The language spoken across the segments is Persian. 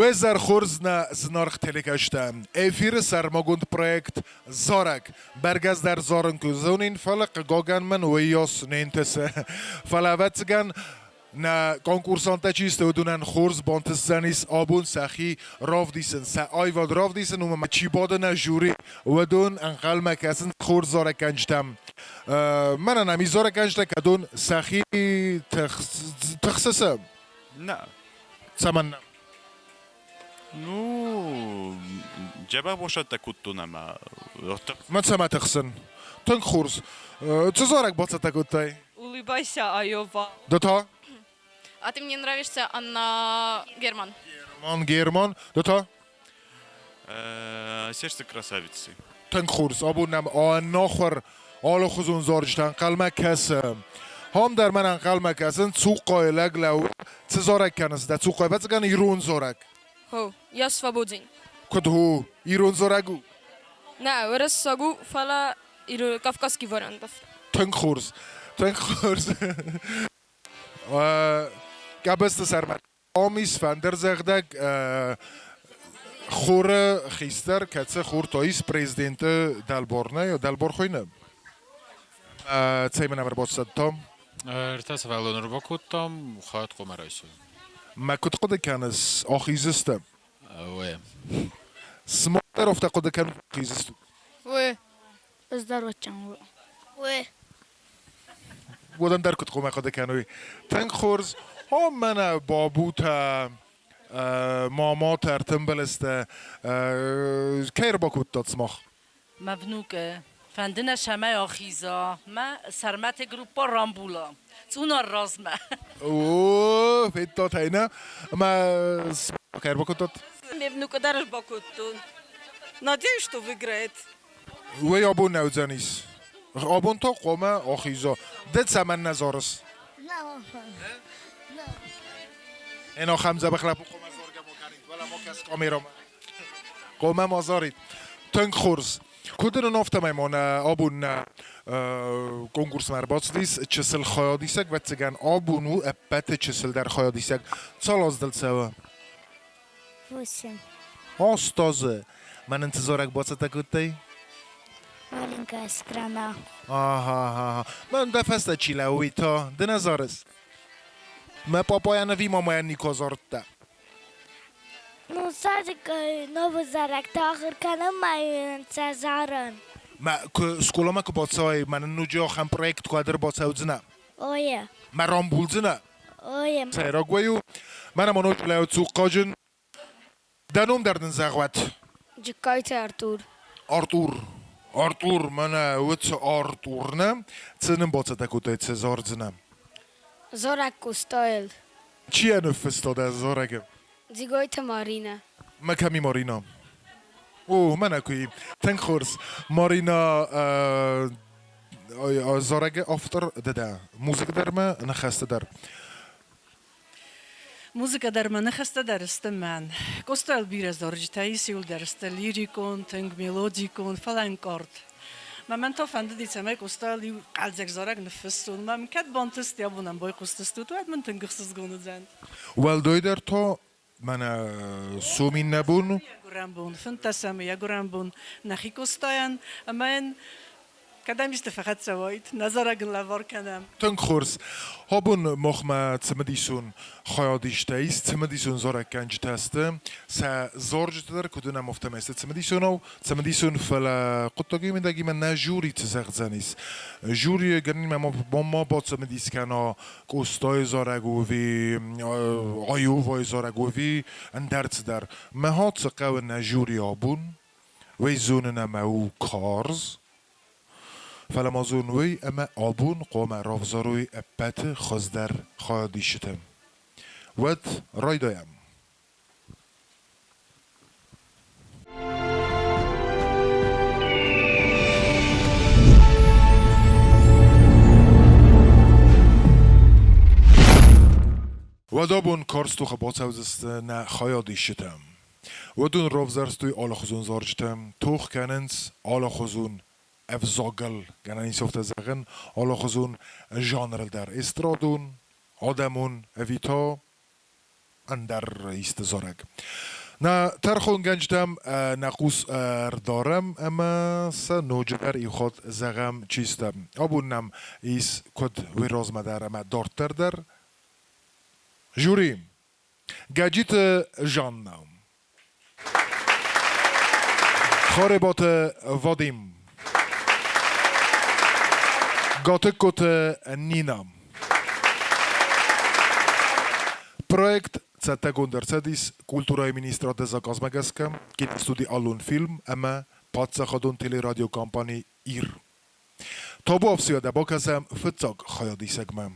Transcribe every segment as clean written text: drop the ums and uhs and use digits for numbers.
Wezar Khurz na znarch telegashtam. Efir sarmagund projekt Zorak. Bergaz dar Zoran kuzunin falak gogan man weyos nentes. Falavatgan na konkursanta چیست ودونن خورز بانتس زنیس آبون سخی راف دیسن سا آیواد راف دیسن و ما چی باده نه جوری ودون انقل مکسن خورز زاره کنجتم من نمی زاره کنجتم کدون سخی تخصصم نه سمن ну جبه باشد تکوتو نما ما سما تخصن تنگ خورز چه زارک باته تکوتای Улыбайся, Айова. دوتا А ты мне нравишься, Анна Герман. گرمان دوتا сердце красавицы تنگ خورز آبونم آن ناخور آل خزون زارجتن قلمه کسم هم در من قلمه کسن سوق قایلگ لو چه زارک کنست ده سوق قایلگ بچگن ایرون زارک Хо, я свободен. کد هو ایرون زارگو Не, раз сагу фала кавказский вариантов. تنگ خورز گبست سرمد آمیس فندر زغدگ خور خیستر کتسه خور تاییس پریزیدنت دلبارنه یا دلبار خوینه چه منور باست تام ارتاس فعلون رو بکوتم خواهد قمر ایسو ما کد قد کنس آخیزستم اوه سماتر افته قد کن آخیزستم Вы. Здорочам. Вы. بودن در کد قمه قد کنوی تنگ خورز ها من بابوت ماما ترتم بلسته کیر با کد داد سماخ مبنوکه فندنا شمه آخیزا ما سرمت گروپا رامبولا اونا رازمه اوه فیت داد هینه ما کیر با کد داد مبنوکه درش با کتون надеюсь, что выиграет. وی آبون نوزنیس آبون تا قومه آخیزا دد سمن نزارس اینا خمزه بخلپ قومه زارگه ما کنید ولی ما کس کامیرا قومه ما زارید تنگ خورز کدن نافته میمانه آبون کنکورس مرباط دیس چسل خیادیسک و تگن آبونو اپت چسل در خیادیسک سال از دل سوا 8. آستازه من انتظارک باعث تکوتی Маленькая страна. آها من دفسته چیلوی تا ده نزارس ما پاپایا نوی مامایا نیکازارده Ну, садик новый зарак, тахыр каным майын цазарын. ما سکولا ما که باعثای من نوجه آخم پرویکت قادر باعثه اوزنه Ое, من رام بولزنه ое. سیراگویو من امانو جلو تسوق قاجن دنوم دردن زغوت Джекайте, Артур. Артур من وچ Артур نه چنم باعثه تکوتای چزار زنم Зорак Кустойл. چیه نفستاده زارگه Дзигойте Марина. ما کمی مارینا اوه من اکوی تنگ خورس مارینا زارگه آفتر داده موزیک در ما نخسته در Музыка дарманы хаста дарыстым мен. Костал biraz оржитаи сил дарысты лирикон, тынг мелодикон, falan kort. Ma men ta fende dit semek kostal li qalzek zarag nefestun. Ma men kat bantist ya bunam boy kostistut و من تنگخصص گونو زند. والدوی در تا من سومین نبون Guram bun, فنتسم ya guram bun. Nachi kostayan, men کدام است فقط سوایت نظرگن لوار کنم. تنگ خورس هابون مخمه تمدیسون خیادیشته ایست تمدیسون زارک کنج تسته سا زارج در کدوم مفتم است تمدیسون فلا قطعی من دگی من نجوری تزخ زنیس جوری گرنی ما با تمدیس کنا کوستای زارگوی آیووای زارگوی اندرت در مهات قو نجوری آبون وی زون نمو کارز فلمازونوی اما آبون قوم رافزاروی اپت خزدر خواهدی شتم ود رای دایم ود آبون کارستو خبات سوزست نه خواهدی شتم ودون رافزارستوی آلا خزون زارجتم توخ کننس آلا خزون افزاگل گنانی سوفت زغن حالا خزون ژانر در استرادون آدمون اویتا اندر ایست زارگ نا ترخون گنجدم نقوس دارم اما سنوجبر ای خود زغم چیستم آبونم ایس کد ویراز مدار اما دارتر در جوریم گجیت جانم خاربات وادیم گاتکوت نینام Projekt C-Undercedis, kultura i ministra Dezakaz Megeskem, két studi allun film, eme patszakadon teleradio kampani ír. Tabu avszia de bakezem, föccag hajadi szegmem.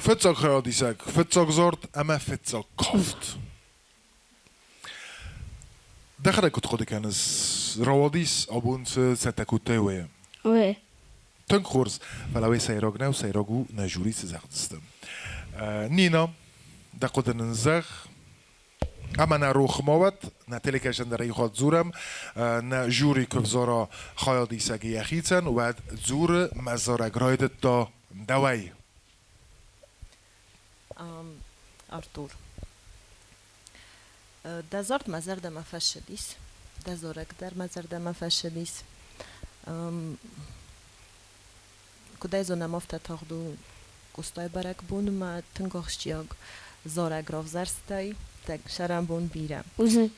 Föccag hajadiszeg, föccag zord, eme föccag kaft. دخلك تخدي كان رواديس أبون ستكوتيوه. Oui. تنخورز فلاوي سيروغنا وسيروغو نجوري سزاخدستم. نينا دقود ننزغ اما نروخ موت نتلكشن در ایخواد زورم نجوری کفزارا خیادی سگی یخیتن و بعد زور مزارگ رایدت دا دوای Artur. Dezort mazar de ma fashedis. Dezorek der mazar de ma fashedis. Kudaj zo namofta tagdu kustay barak bun ma tengorshtiag zorag rovzarstai tak sharam bun bira. Uzun.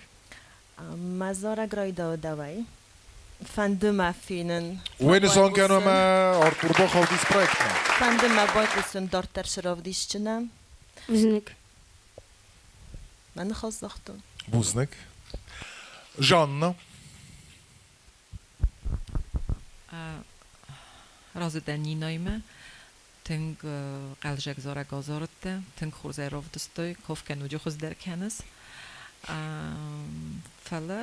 Mazorag roida dawaj. Van de ma finen. وين زون كانوا ما ارتور بوخو ديس بروجكت Van de ma boykusen dorter shrovdischna. Uzunuk. من خاص ضغطه. بوزنك جانا Rozdanínojme, ten qalżek zora gazorte, ten khurze rovdstoy, kofken ujukhuz derkenes. Fala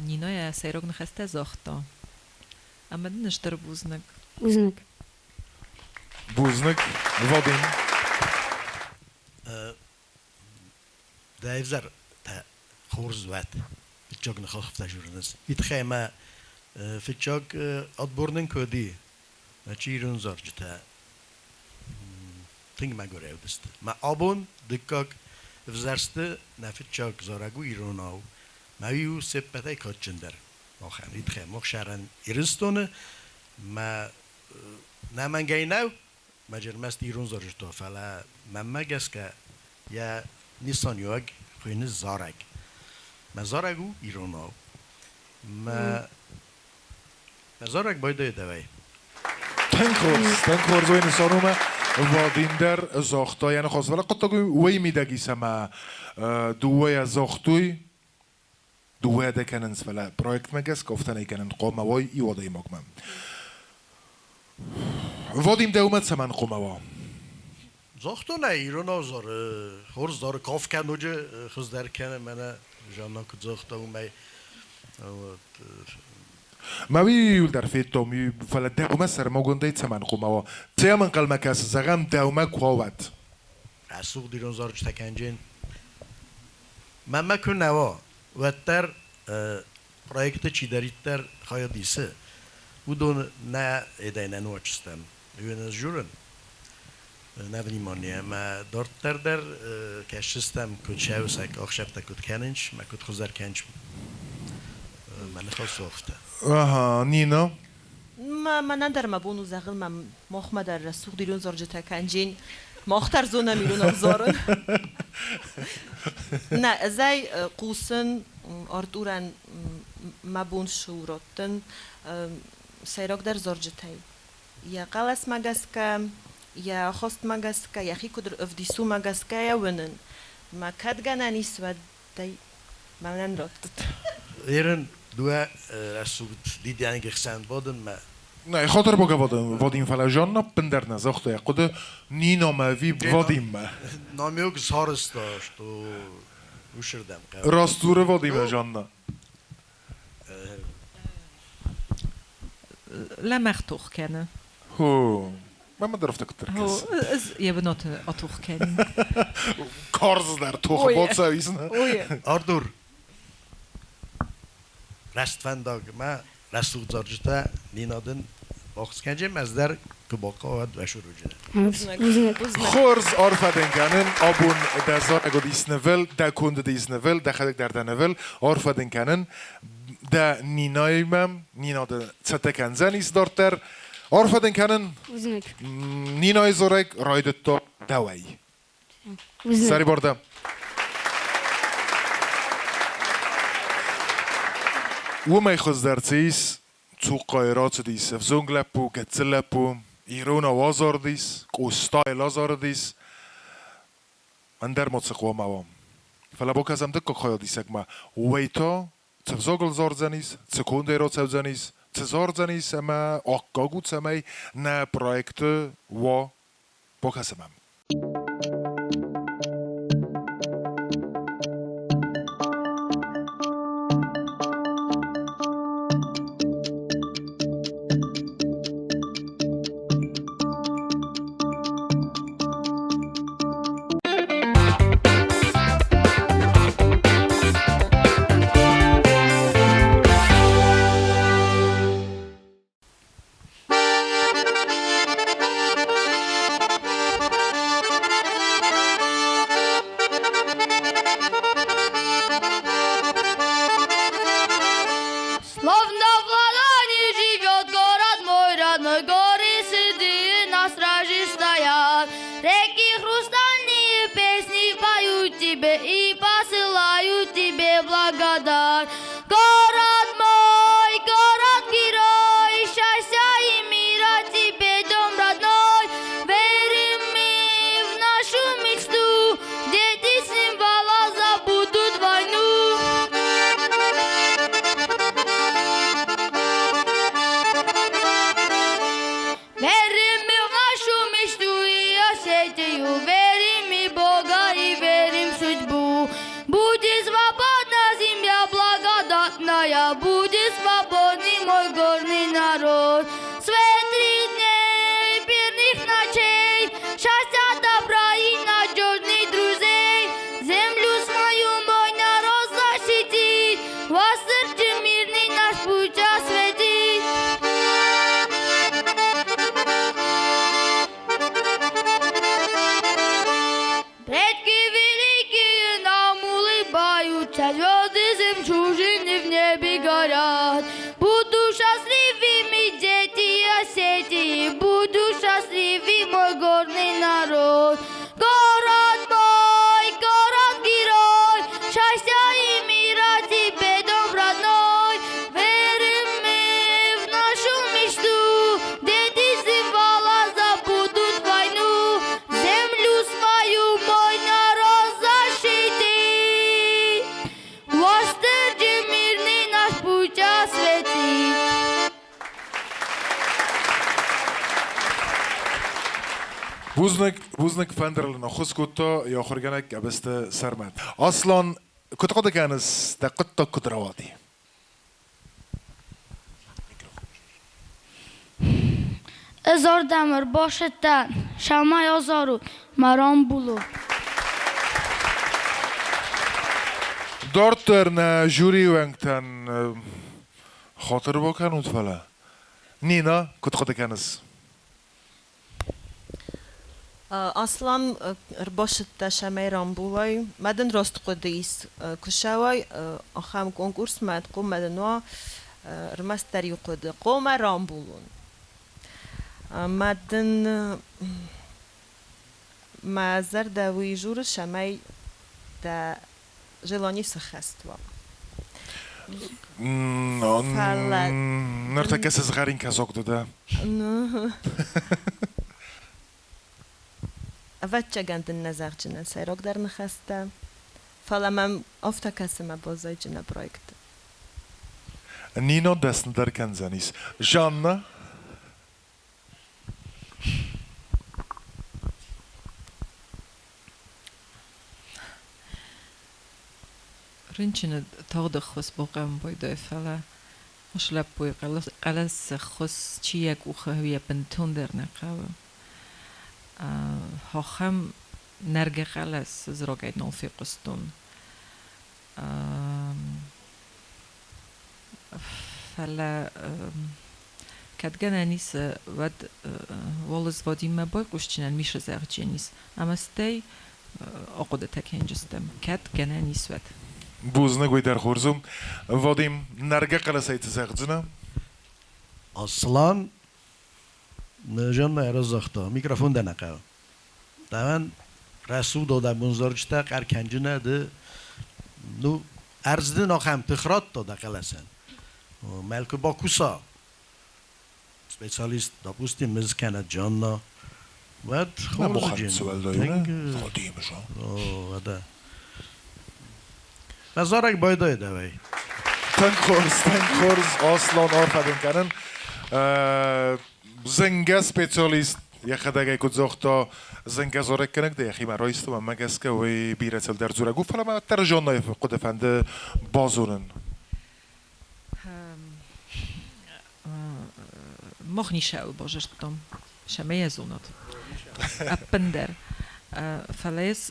ninoya seyrog nkhasta zokhta. Amma nishtar buznak. Uzunuk. بوزنك فادين دايفزر تا خورز وات فيتشوك نخاف تا جورنس يتخيما فيتشوك أدبورنن كودي نشيرون زرجتا تنگ ما گره دست ما آبون دکاک فزرسته نفیتشاک زارگو ایروناو Мавиу сеппетай кочендер. Мохам итхе мохшаран иристона ما نمنگی نو مجرمست ایران زارش تو فلا ممگس که یا نیسان یوگ خوینه زارگ ما زارگو ایران ها ما زارگ باید دوی تنکورز و انسانومه وادین در زاختا یعنی خواست ولی قطعا وی میدگی سما دوی زاختوی دوی دکننس ولی پرویکت مگس گفتن ایکنن قومه وای ای وادای مگمم وادیم دومت سمن قومه زاختو نه ایران ها زار خورز دار کاف کن اوجه خز در کنه منه جانا که زاختو می ماوی یول در فیتو می فلا دومه سر مگونده سمن قومه تیامن قلمه کس زغم دومه قوت رسوق دیرون زارج تکنجین ممه کن نوا و در پرویکت چی دارید در خواهی دیسه و دون نه ایدای نوچستم یون از جورن نبنیمانیه ما دارتر در کشستم کد شاو سک آخشب تا کد کننش ما کد خوزر کنش من خواست افته آها نینا ما ندر ما بونو زغل ما مخمه در رسوق دیرون زارج تکنجین ماختر زونه میرون زارن نه ازای قوسن آردورن ما بون شوراتن سیراک در زارجتای یا قلس مگسکه یا خواست مگسکه یا خی کدر افدیسو مگسکه یا ونن ما کدگنه نیست و دی منن راتت ایران دو رسوق دیدن گخسند بودن ما نه خاطر بگه وادیم فلا جانا پندر نزاخته یا قد نینا ماوی وادیم نامیوگ زارست داشت و وشردم راستور وادیم جانا لا مختوخ kennen. هو ما درفت كتر هو كس je bent atoch kennen. كارز در توخ Oei. بود سویسن Oei. آردور رستفنداگ ما رستوق زارجتا نینادن باخت کنجم از در که باقا و شروع جنه خورز آرفدن کنن آبون دزار اگو دیسنول دا کند دیسنول دا خدک در دنول آرفدن کنن دا نینایم نینا دا ستکن زنیس دارتر آرفدن کنن نینای زورک رایدت تو دوای سری بردم و می خوز در چیز تو قایرات دیس افزونگلپو گتزلپو ایرون آوازار دیس قوستای لازار دیس من در موسیقی موام فلا بو کزم دکا خواهد دیسک ما ویتا تفزاگل زار زنیس تکونده را تف زنیس تزار زنیس اما آقا سمی نه پرویکت و بو کزمم Словно в ладони живет город мой родной, горы седые на страже стоят. Реки хрустальные песни поют тебе и посылают тебе благодать. Город герой, счастья и мира тебе, дом родной. Верим мы в нашу мечту, дети символа забудут войну. Верим мы в нашу мечту и Осетию, верим и Бога и верим в судьбу. Будет свободна земля благодатная, будет свободный мой горный народ. Светлых дней, мирных ночей, счастья, добра и надежных друзей. Землю свою мой народ защитит, воздержи мирный наш путь осветит. Предки великие нам улыбаются, звезды жемчужины горят. Буду счастливыми дети Осетии, буду счастливый мой горный народ. Город герой, счастья и мира тебе, дом родной. Верим мы в нашу мечту, дети символа забудут войну. Землю свою мой народ защити. Воздержи мирный наш путь осветит. بوزنك فندر لنخص كوتا يا خرجانك أبست سرمد أصلا كنت قد كانس تقطة كدرواتي Ezor demir başıttan, şama yazaru, maram bulu. دارترنا جوري وانكتن خاطر بكن وتفلا نينا كنت قد كانس Aslan başıtta şameyran bulay. Maden rost qudis kuşavay axam konkurs mad qomadan wa rmasteri qud qoma rambulun. Maden mazar da wijur şamay da jelani sxastva. نرتكز صغيرين كزوق ده Avatchagant nazarchina sayrok dar nkhasta. Falamam oftakasma bozajina projekt. نينا دست در کنزانیس جاننا رنچنه تاغد خس بقام بايدا فلا مش لبوي قلس خس چيك وخوية بنتون در نقاوه هاخم نرجع قلس زراعي نوفي قستون فلا كاتجنا نيس ود والز ودي ما بايقوشتشنن ميش زغجنيس اما ستي اقود تكنجستم كاتجنا نيس ود بوزنك ويدر خورزم واديم نرجع قلسيت زغجنا اصلا نجان ارزاختا میکروفون دنقه دامن رسول داده منظرشتا قرکنجنه ده نو ارزده ناخم تخرات داده قلسن ملک باکوسا سپیسالیست داپوستی مزکنه جاننا ود خورد جن سوال دایونه خودیم شان وده مزارک بایدای دوی تن خورز اصلا آرفدین کنن زنگه سپیسالیست یخداگه کدزاختا زنگه زارک کنک ده یخی مرایست و مگسکه و بیرتل در زوره گفت فلا ما ترجان نایف قد فنده بازونن مخنی شاو باجشت تام شمیه زونات اپندر فلیس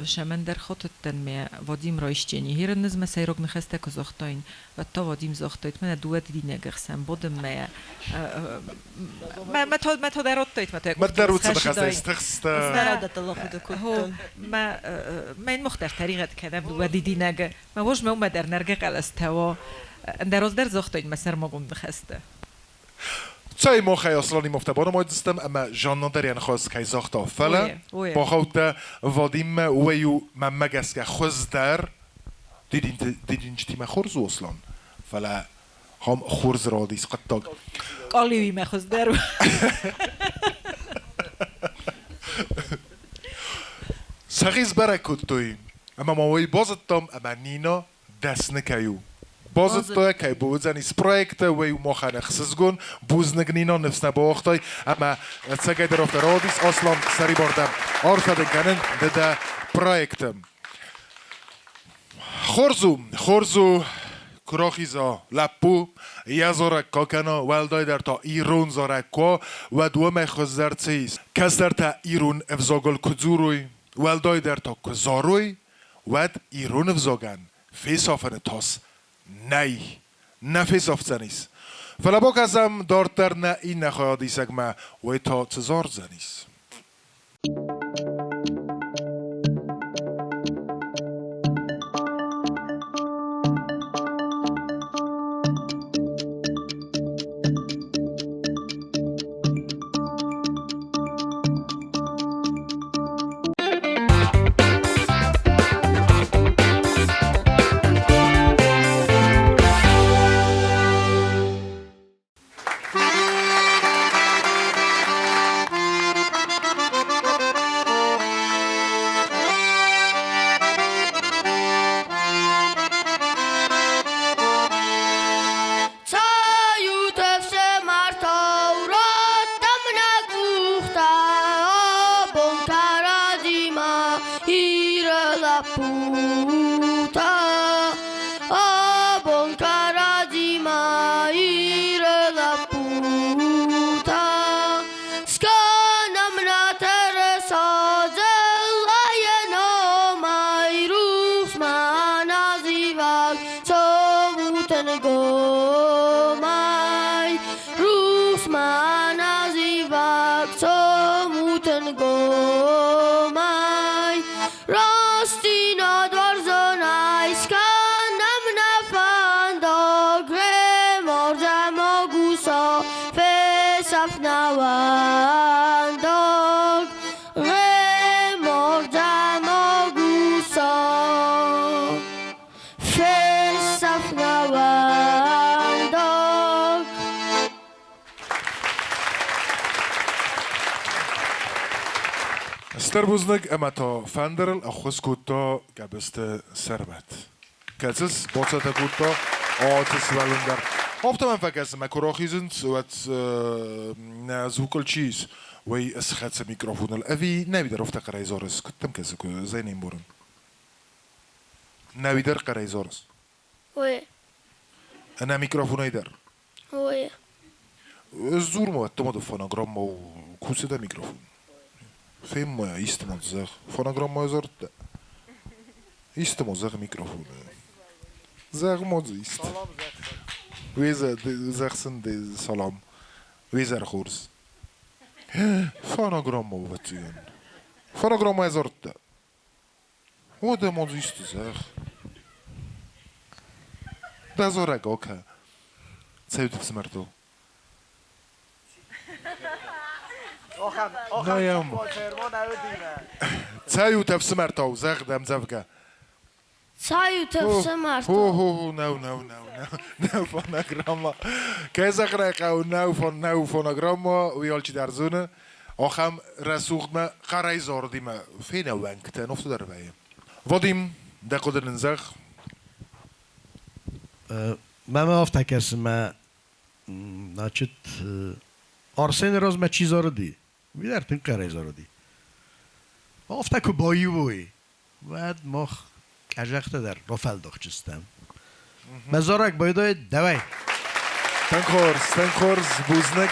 شمندر خاطر تنمی وادیم رایشتینی هیر نزم سیرگ نخسته کزاختاین و تا وادیم زاختایت من دوت دینه گرسم بودم می ما تا درات تایت ما درات بخسته استخست نرادت الله خود هو ما این مختار طریقت کردم دوت دینه گ ما وش ما اومد در نرگه قلستوا دراز در زاختاین مسر ما گم نخسته چای ما خیلی اصلا مفتبانو ما دستم اما جاننا در یعنی خواست که زاختا فلا با خود وادیم ویو ممگس که خوز در دیدین جتی ما خورز اصلا فلا هم خورز را دیس قطاق قالیوی ما خوز در سخیز برکت توی اما ما وی بازدتم اما نینا دست نکیو بازت که بودن از پروژه و یو مخانه خسزگون بوزنگنینا نفس نباختای اما سعی در افترادیس اصلا سری بردم آرفدن کنن ده پروژه خورزو کراخیزا لپو یازورک کاکنا ولدای در تا ایرون زارک کو و دوم خزرتیز کس در تا ایرون افزاگل کزوروی ولدای در تا کزاروی و ایرون افزاگن فیسافن تاس Nej, nefis ofcenis. Falabok azam dorter na inna choadisek ma weto cezorzenis. Sterbuzneg emato Fenderl a Chuskuto gabeste Servet. Ketzes, Botzata Kuto, Otis Valunder. Ofta man vergessen, ma Korochizend, wat Zukolchis, wei es Chetze Mikrofonel. Evi, ne wieder ofta Kareizores, kutem keze, zijn inboren. Ne wieder Kareizores. Oui, En een microfoon ieder. oui. Zor me het de fonogram, maar hoe zit de microfoon? Veel meer is te moeten zeggen. Fonogram maar zort. Is te moeten zeggen microfoon. Zeg maar is. Wie zegt ze de salam? Wie zegt goeds? Fonogram maar wat doen? Fonogram maar zort. Hoe de moet is te zeggen? Dat is orek ook. Zij doet het maar toe. No ja. Zij doet het maar toe. Zeg hem zelf. Zij doet het maar toe. Ho, nou fonogramma. Kijk zeg ik nou fonogramma. Wie al je daar zonen? Och hem resucht me. Ga reizen die me veel wenkt en of te daarbij. Vadim, dat kon er een zeg. Mama aftekes me значит Арсен роз ме чиза роди. Видер тин карайза роди. Афтک بایی بوی. بعد مخ کجخته در رفل دخچستم. مزارک بایدای دوای. Stenkhors, Buznek.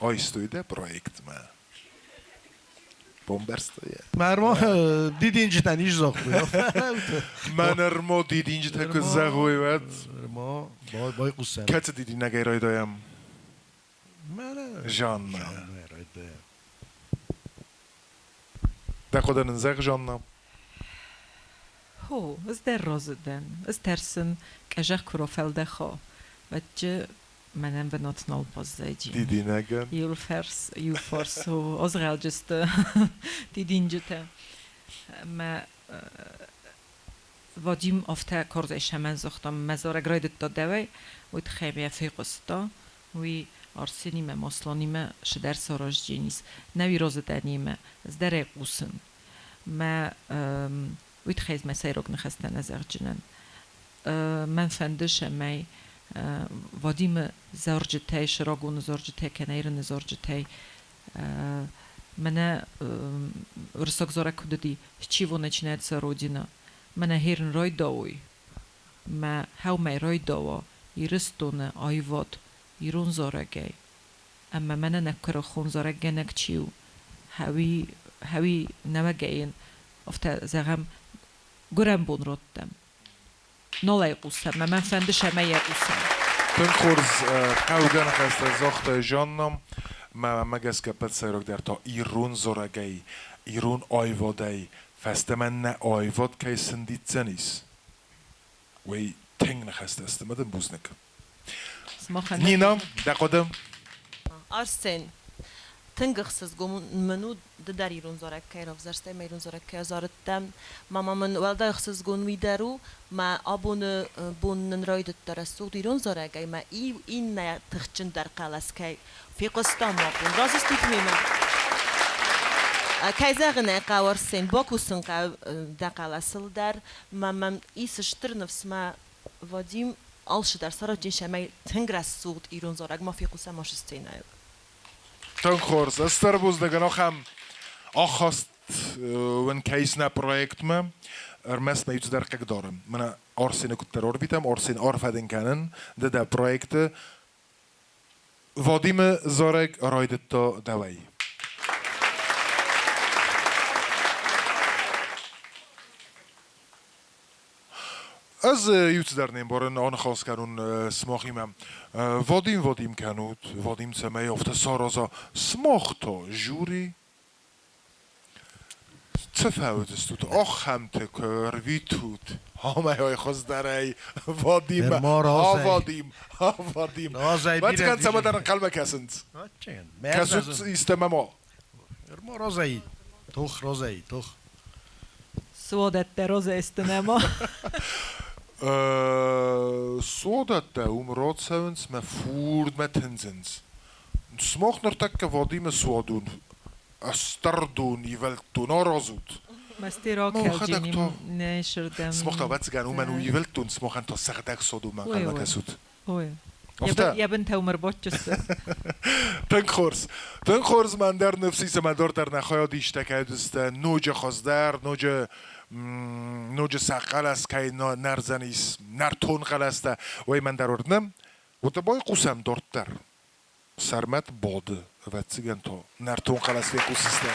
Oj, stujde projekt me. Bomberstoje. مرما دیدینج تنیش زاخت بود. من ارمو دیدینج تکو زغوی ود. ما بای قصه. Ketse die nagay doyam. من Janna. Da kodan zeg Janna. هو از در رازدن از ترسن کجا کرافل خو وجه منم به ناتنال پازدی Didi nagan. یول فرس و از غلجست دیدینجته ما وادیم افته کارزش همن زختم مزار گراید دادوی و تخیمی فیقستا وی آرسینی ما مسلانی ما شدر سراج جنیس نوی رازدنی ما از در قوسن ما وید خیز مسیرک نخستن از جنن من فندش می وادیم زارجتای شراغون زارجتای کنایرن زارجتای منه رسک زاره کدی چیو نچنید سرودینا منه هیرن رای داوی ما هاو می رای داوا ایرستونه آیواد ایرون زارگی اما منه نکر خون زارگی نکچیو هاوی نمگین افته زغم گرم بون رودم نولای قوسم من فندش همه قوسم Stenkhors, kaugan khasta zocht Janna. Ma magas kapet sayrok der ta Irun zoragay. Irun ayvodai. Festemen ayvod kay senditzenis. Wey ting khasta estemaden buznek. Nina, da kodem. Arsen. تنگخسز گم منو در ایران زارک که رفزرسته میرون زارک که زارتم ماما من ولدا خسز گون ویدرو ما آبون بون نراید درسود ایران زارک ما این نه تخچن در قلاس که فی قسطم ما بون رازست می‌میم که زغنه قوارسین باکوسن که در قلاسل در ما ایسش ترنفس ما ودیم آلش در سراجین شمی تنگرسود ایران زارک ما فی قسم ماشستینه Stenkhors, Esterbuznek nog hem achast een keisna project me. Mes me iets der kijk dorm. Mijn Arsen ik ter orbitem, Arsen arfeden kennen. De projecten. Vadime zorg rijdt to dawaj. از یوت در نمیبارن آن خواست کردن سماخی من وادیم کنود وادیم سمه افته سارازا سماخ تا جوری چه فاوت است تو آخ هم تکر وی توت همه های خواست داره وادیم وادیم وقتی کن سمه در قلب کسند کسود ایستم ما ما رازایی توخ رازایی توخ سوادت در روز استنما Zodat de omraadsevens met voert met hensens. Smaak naar takke wat die me zo doen. استردون يولتون آرازود مستی ما خدک تو. کلجینیم نشردم سمخت بس گن ومن ويولتون سمخن تا سخدك صدو من وي قلبك وي. اسود اوه افتا یا بنت عمر بچست تن خورز من در نفسی سمدار در نخوایا دیشته که دوست نوج خازدر نوج سقل است که نرزنیس نرتون قل است و من در اردنم و تبای قوسم دارتر سرمت باده و تیگن تا نرتون قل است و قوسیسته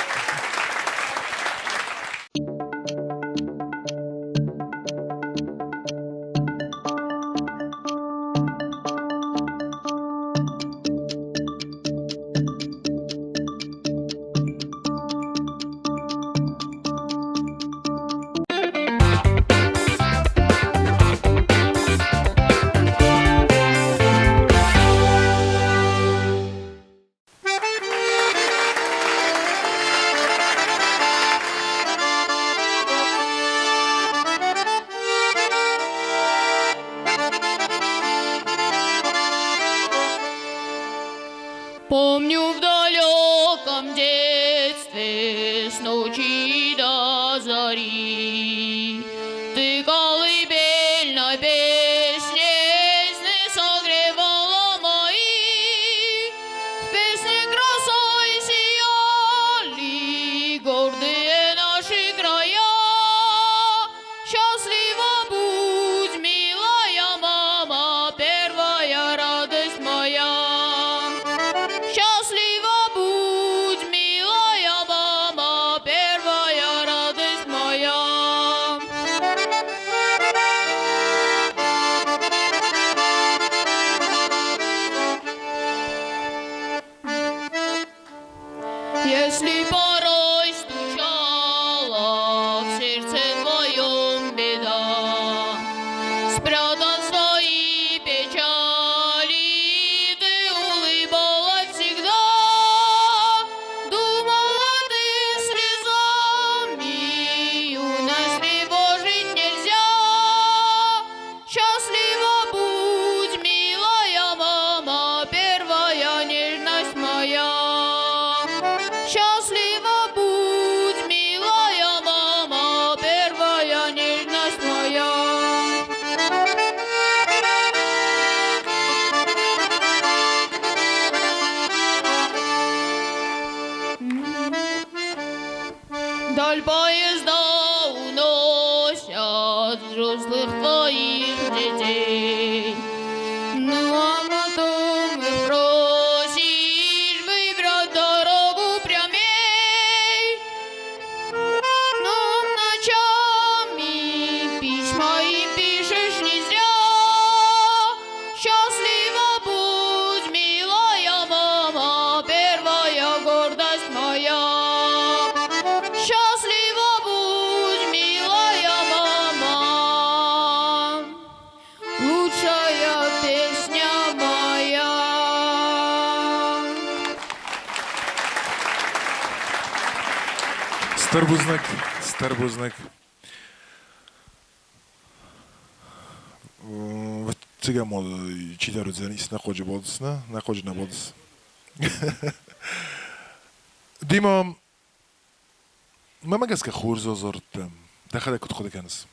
Помню в далеком детстве с ночи до зари ты колыбельной песней сны согревала мои, в песне красой сияли гордые наши края. Счастлива будь, милая мама, первая радость моя. Счастлива будь, милая мама, первая радость моя. Если порой стучала в сердце твоем беда, спрятан свои печали, ты улыбалась всегда. Думала ты слезами, юность тревожить нельзя. Счастлива будь, милая мама, первая нежность моя. Счастлива будь, милая мама, первая нежность моя. Даль поезда уносят взрослых твоих детей. Ну а потом их просишь выбрать дорогу прямей. Но ночами письма им пишешь не зря. Счастлива будь, милая мама, первая гордость моя. Счастлива будь, милая мама, лучшая песня моя. Старбузник. Циган мол читару занис нахожи бодсна, нахожи на бодс. Дима ما جالس كخورز زرت دخل كنت خد كنس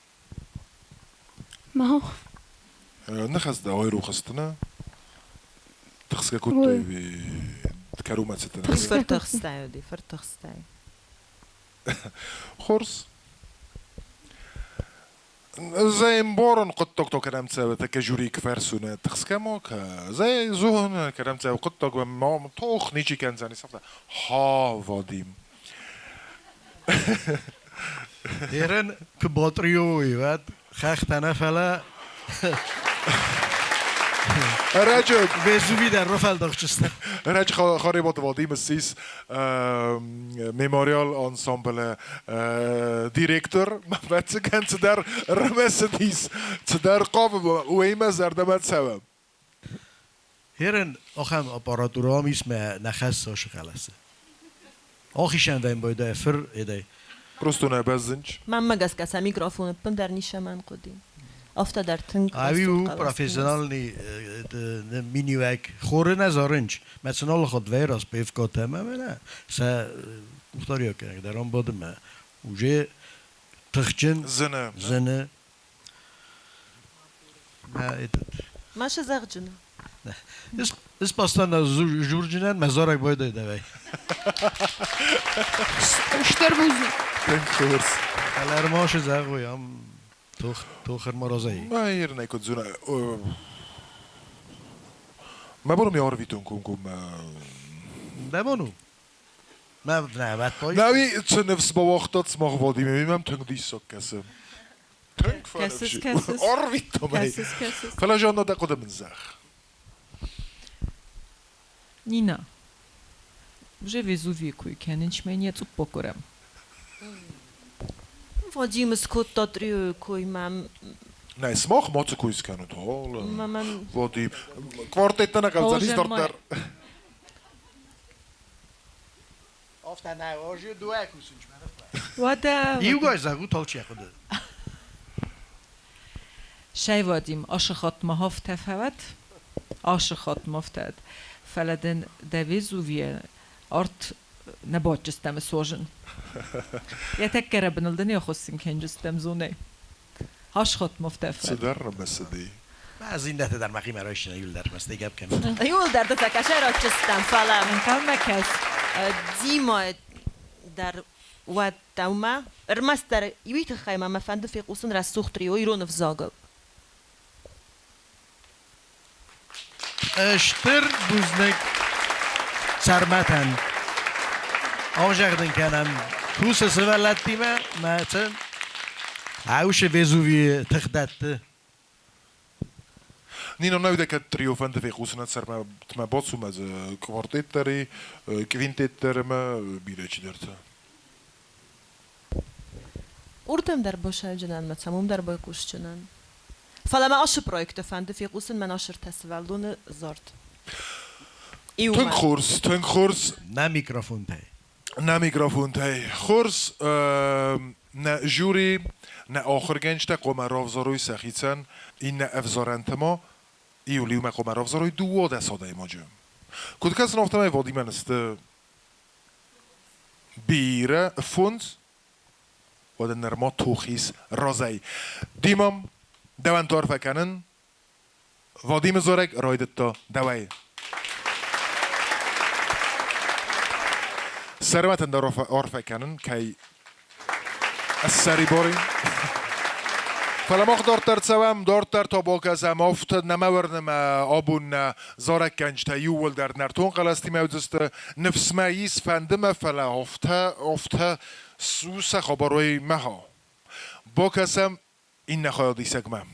ما هو نخس دعوي رو خستنا تخس كنت كرومات ستنا فرتخستاي ودي فرتخستاي. خورز زي مبارن قد توك كلام تسوي تكجوري كفرسونة تخس كموك زي زهن كلام تسوي قد توك ما توخ نيجي كان زاني صفلا ها واديم هيرن كباطريوي بعد خختنا فلا رجل بزوبي در رفل داخشست رجل خاربات وادیم سیس ميموريال انسامبل ديريكتور بعد كان تدار رمسديس تدار قاف ويما زردمت سبب هيرن اخم اپاراتورا میسمه نخست ساش خلاصه آخیشن ویم باید افر ایده پروستونه بزنج من مگس کسا میکروفون پندر نیشه من قدیم After در تنگ اویو پروفسیونالنی مینیوک خوره نزارنج مثلا خود ویراس بیف کاتم نه س مختاریا که در آن بودم وجه تخچن زنه ما ایدد ماشه زغجنه اس پاستان جورجنن مزارک باید دوی اشتر بوزی تنخورس الار ماشه زغوی هم توخر مرازایی ما هیر نیکود زونه ما برم یار ویتون کم دمانو ما نه بعد پای نوی چه نفس با وقتات سماق وادی میمیم تنگ دیسا کسم تنگ کسس آر ویتون می فلا جانا دا قدم زخ Nina, że Wezuwie kujkenich mnie nie pokorem. وادیم سکوت دادریو کوی من نه سماق ما چه کویس کنو تو من وادی کvartet نکال زنی دارتر آفتن نه آجی دو اکوسونش Wada. ایو گای زغو تالچی خوده Szej Wadim, aşıqat mahaf tefevet, aşıqat mafted. Feledin de Wezuwie art نبات جستم سوژن یا تکره بنلدنی خواستین که این جستم زونه هاش خود مفتفر صدر مسدی از این دهته در مقیم رایش نیول در مسته گب کنم یول در دست کشه را چستم فعلا من کم مکس دیما در و دوما ارمست در یویت خیمه مفنده فی قوسن را سوختری و ایرون افزاگل اشتر بوزنک سرمتن آنجاقدن کنم توس سوالتی ما تن عوش وزووی تخدت نینا نویده که تریوفنده فی قوسنت سر ما باتسوم از کvartet داری کوینتت داری ما بیره چی درته اردم در باشه جنان متسموم در بای کوش جنان فلا ما آش پرویکت فنده فی قوسن من آشر تسوالدون زارد تنگ خورس نه میکروفون ته نه میکروفون ته خورس نه جوری نه آخر گنج تا قمر افزاروی سخیتن این نه افزارنت ما ایولیو ما قمر افزاروی دو ده ساده ما جم کد کس نفتم ای وادی من است بیره فوند و ده نرما توخیس رازای دیمم دوان طرف کنن وادی مزارک رایدت تا دوای سرمتن در عرف کنن که از سری باری فلماخ دارتر سوام دارتر تا با کسم افتد نمورنم آبون زارک گنج تا یول در نرتون قلستی موزست نفس ماییس فندم فلا افته سوس خبروی مها با کسم این نخواهدی سگمم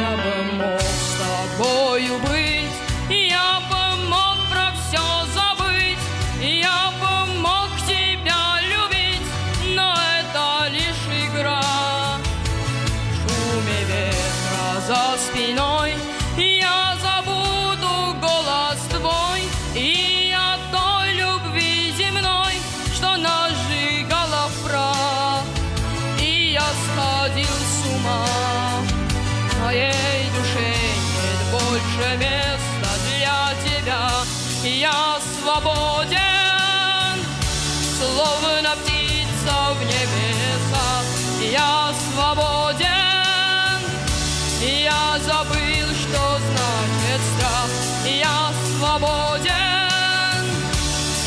Я я свободен, словно птица в небесах. Я свободен, я забыл, что значит страх. Я свободен,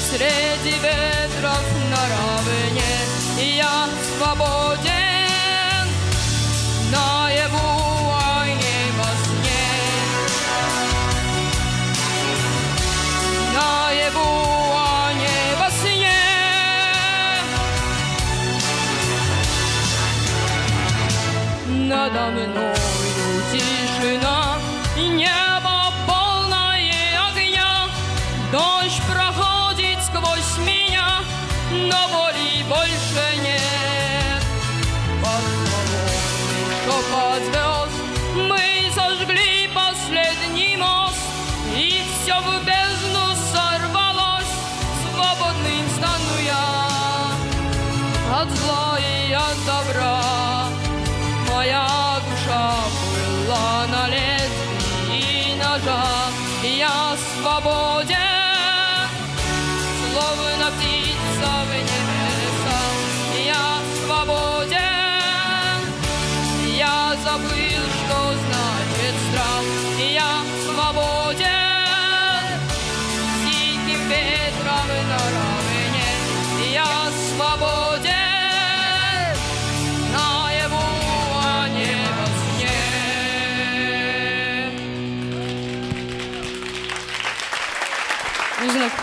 среди ветров наравне. Я свободен, наяву, а не во сне. Наяву, а не во сне. Надо мною тишина, и небо полное огня. Дождь проходит сквозь меня, но боли больше нет. Под свободный шепот звезд мы сожгли последний мост, и все в бездну сорвалось. Свободным стану я от зла и от добра. Моя душа была на лезвии ножа. Я свободен, словно птица в небесах. Я свободен, я забыл, что значит страх. Я свободен, диким ветром наравне. Я свободен, наяву, а не во сне. Узнак.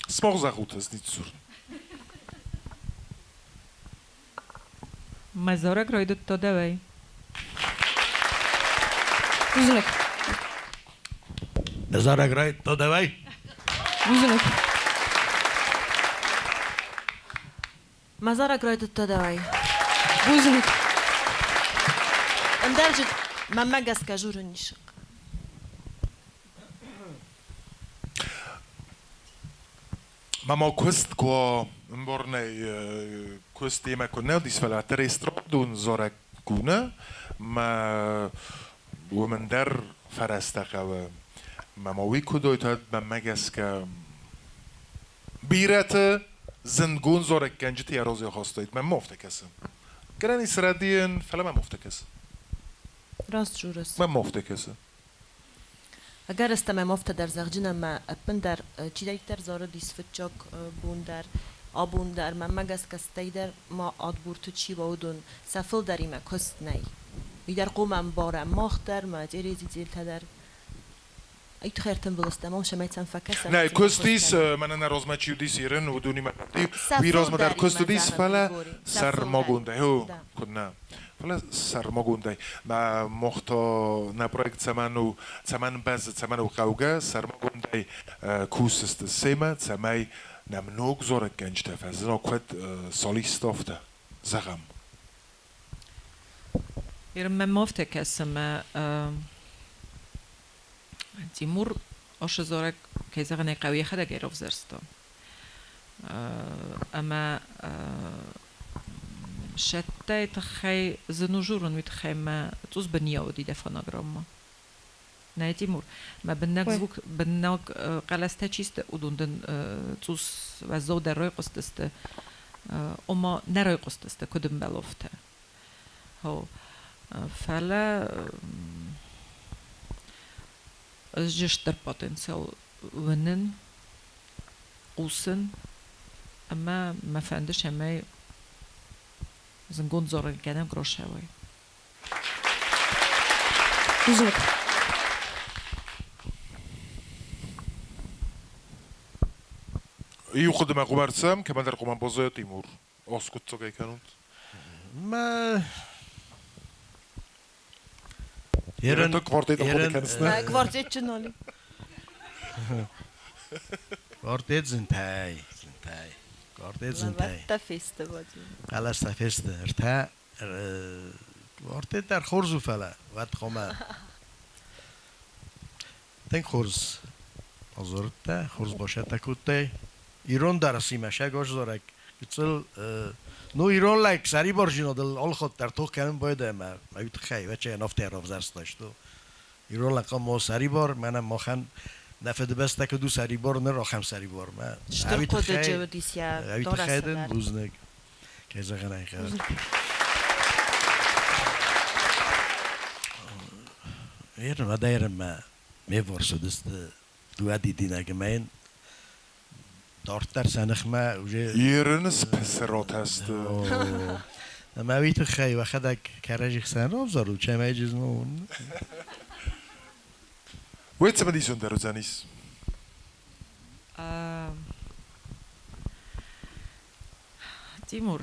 Smog zachód jest nic cór. Mazorek rojdut to dewey. Uznak. Nazara graj, to dawaj. Uznak. مزارك رايد التداعي Uznak. اندرجت ما مجس كجور النشق Mamo quest qua vornei quest tema con nel disfala terestrodun zorek kuna ma women der farasta kawa mamo wikudoit hat ma megaska birete زنگون زورك كانجت يا روزي خاصتيت ما مفتكس كران إسرائيليين فلا ما مفتكس راست جورس ما مفتكس اگر استمه مفته در زغجنه ما اپن در چی دیتر زاره دیس فتچاک بوندر آبوندر ما مگس کستی در ما آدبور تو چی بودون سفل داری ما کست نی ویدر قومم باره ماختر ما تیریزی زیل تدر ایت خیرتن بلسته ما شمیتن فکس نه کستیس من نه rozmači udisiren uduni ma vi rozma dar kustudis fala sarmogundai ho kunna fala sarmogundai ma mohto na projekt saman baz samanu kauga sarmogundai kusist sema samai na mnog zorek genjte fazno kwet solistofta zagam Irme moftekesem تیمور آش زارک که زغن قوی خدا گرفت زرستم اما شتای تخی زنوجورن میت خیم توز بنیاد دیده فناگرام نه تیمور ما بناک زوک بناک قلسته چیست ودوندن توز و زود رای قستست اما نرای قستست کدوم بلافته ها فعلا جشتر پتانسیل ونن قوسن اما ما فندش همه زنگون زارن کنم گروش هوای Uznak. يخدم قمرسام كمان در قمان بازای تیمور آسکوت سگای کنند ما Jeren to kwartet op de kennis ne کوارتیت چنالی kwartet زنتای kwartet زنتای تفیسته بودی خلاص تفست ارتا kwartet در خورزو فلا وقت خما تن خورز آزارته خورز باشه تکوته ایران درسی میشه گوش دارک کچل نو ایران لایک سری بارجینا دل آل خود در تو کنم باید ما بیت خیلی بچه نفته راف زرست داشتو ایران لکه ما سری بار منم ما خن نفد بس تک دو سری بار نه راخم سری بار ما شتر خود جودیسیا بیت خیلی بوزنگ که زغنای خیلی ایران ادایرم ما می‌ورسد است دو عدیدی نگمین دارتر سنخ ما وجه Yeriniz pesirat است. ما بیت خیلی و خدک کرجی خسن راف زارو چه میجز نون Weet ze die zo'n daar zanis? تیمور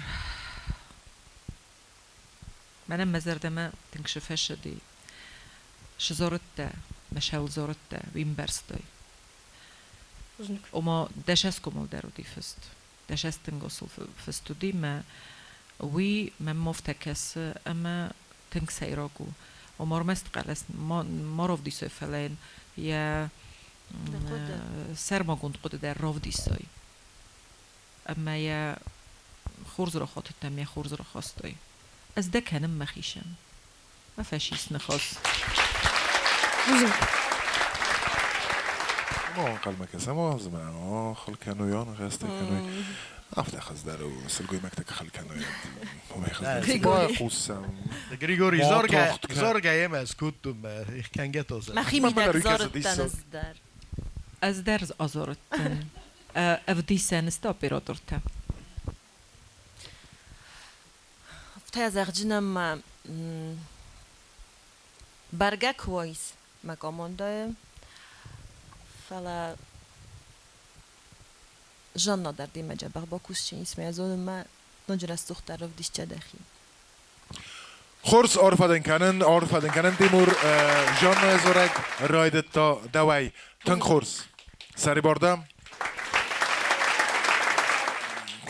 منم مزردم تنكشفش دي شزورته مشاول زورته ویم برستای وما دشسكم الدارو دي فست دشستن غسل فستو دي ما وي من مفتكس اما تنك سيراكو ومرمست قلس ماروف دي سوفلين يا سرما كنت قد در روف دي سوي اما يا خورز را خاطتم يا خورز را خواستای از ده کنم مخیشم ما فشیست نخواست ما قلمه کسا ما زمان ما خل کنویان غسته کنوی افته خز دارو سلگوی مکتک خل کنویان ما خز دارو خوصم گریگوری زارگا یم از کتم ich kan get oss مخی میدک زارتن از در از در آزارتن افدیسن استا پیرادرتن فتای از اخجینم برگک وایس مکامانده فلا جان ندار دیمه جبر با کوشش اسمی از اون ما نجرس دختر رو دیشته دخی خورس عرفدن کنن تیمور جان زورک رایدت تا دوای تنگ خورس سری باردم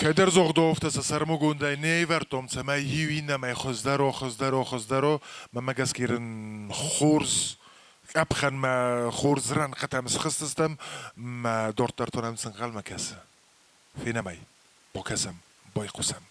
که در زغ دوفت از سرمو گونده نیورتم سمای هیوی نمی خزدارو ممگس کیرن خورس ابخن ما خورس رن قطعم سخستستم ما دورتر تونم سنقل مکسه فی نمی با کسم بای قسم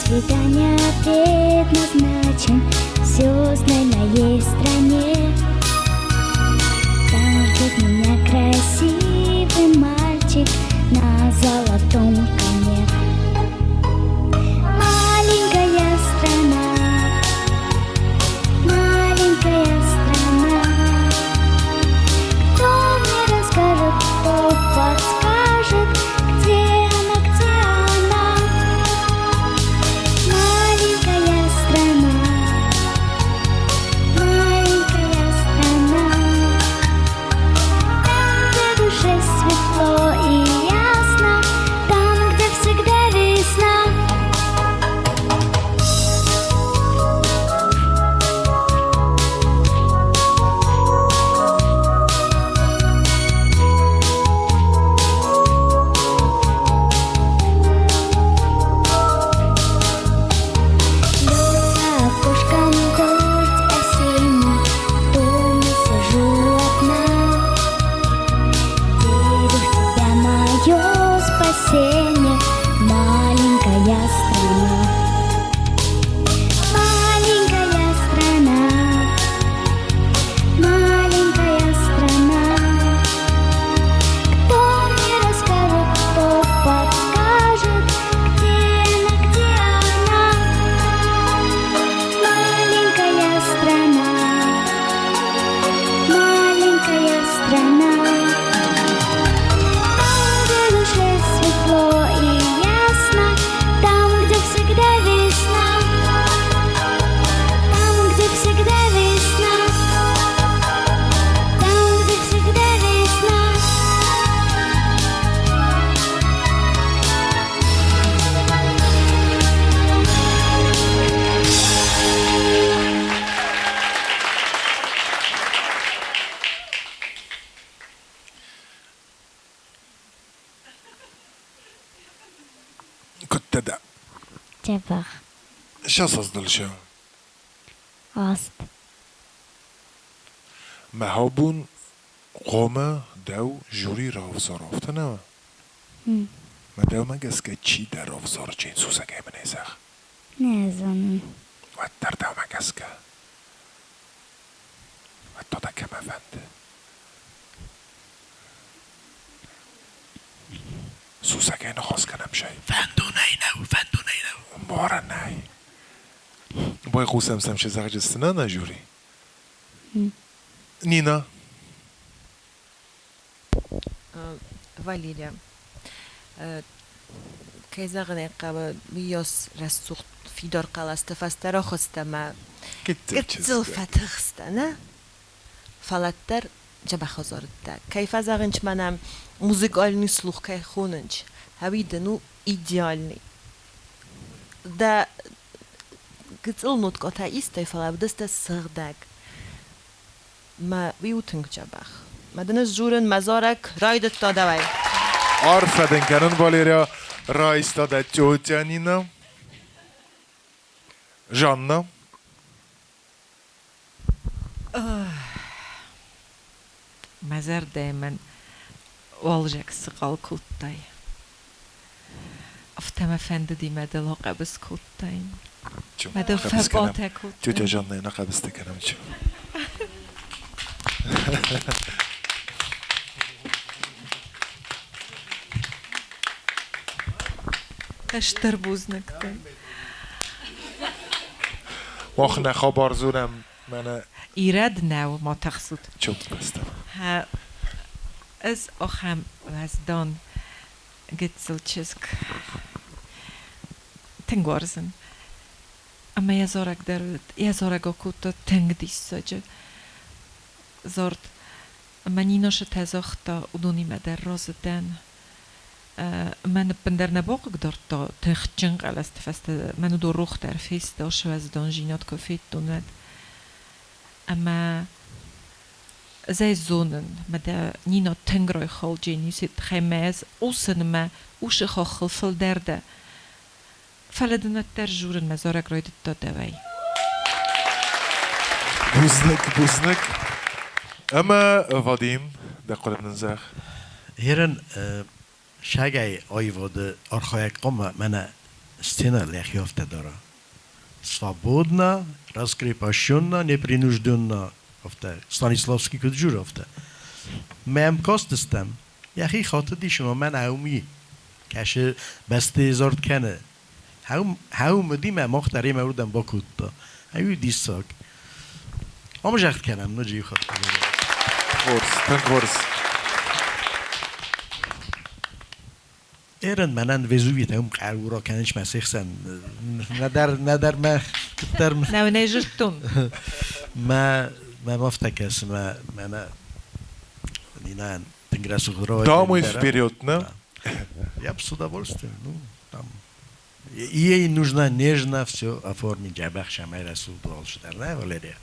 Свидания предназначен в звездной моей стране. Там ждет меня красивый мальчик на золотом коне. Маленькая страна, маленькая دده جبخ شاساز دلشو آست مهابون قوم دو جوری راوزار افتنه ما دو مگس که چی در راوزار چین سوسکه منیزخ نزن و در دو مگس که و تا دکه مفنده سوسکه نخواست کنم شای فندو نینو باره نای بای قوسم سمشه زخ جستنه نجوری نینا Valeriya, kayzag'ne qaba biyos rasuq fidor qalasta fastara xostama gitzel fatxstana falattar jabahozorda kayfazag'inch manam muzikalny sluch kay khunanch havidenu idealny da gitzel notkota istay falabdasta sırdak ma viutung jabah مدنس جورن مزارک رایدت داده وی آرفدن کنن والریا رایستا دا جوجانینا جاننا مزار دائما والجك سقال كوتاي افتما فند دي مدل قبس كوتاي مدل فباتا كوتاي جوجا جاننا اینا قبسته کنم چو اشتر بوزنكتن واخ نخواب آرزونم من ایراد نو ما تخصد چوب بستم ها از اخم وزدان گتزل چزک تنگوارزن اما یزارک درود یزارک اکوتا تنگ دیساجه زورد منیناش تزاختا ودونی مدر رازدن من بندر نباق دارت تا تخچنگ علست فست منو دو روخ در فیست داشت و از دانجینات کفیت دوند اما زی زونن مده نینا تنگرای خال جینیسید خیمز اوسن ما اوش خاخل فل درده فلدنت در جورن مزارک راید داده وی بوزنک اما وادیم در قلب نزخ هیرن شاگای آیواده آرخای قم من ستینا لیخیافته داره свободно раскрепощенно непринужденно افته ستانیسلافسکی کد جور افته مهم کاستستم یخی خاطر دی شما من هاومی کشه بسته زارد کنه هاوم دی من مختاری موردم با کود دا هاوی دیساک اما جخت کنم نجی خاطر خورس تن خورس ایران منن وزویت هم قرورا کنش مسیخسن ندر ما کتر نو نجرتون ما مفتكس ما انا نينا تنجرس غرا دامو вперед, да? Я бы с удовольствием, ну, там ей нужно нежно все оформить, джабах шамай расул дуалшдарна, Валерия.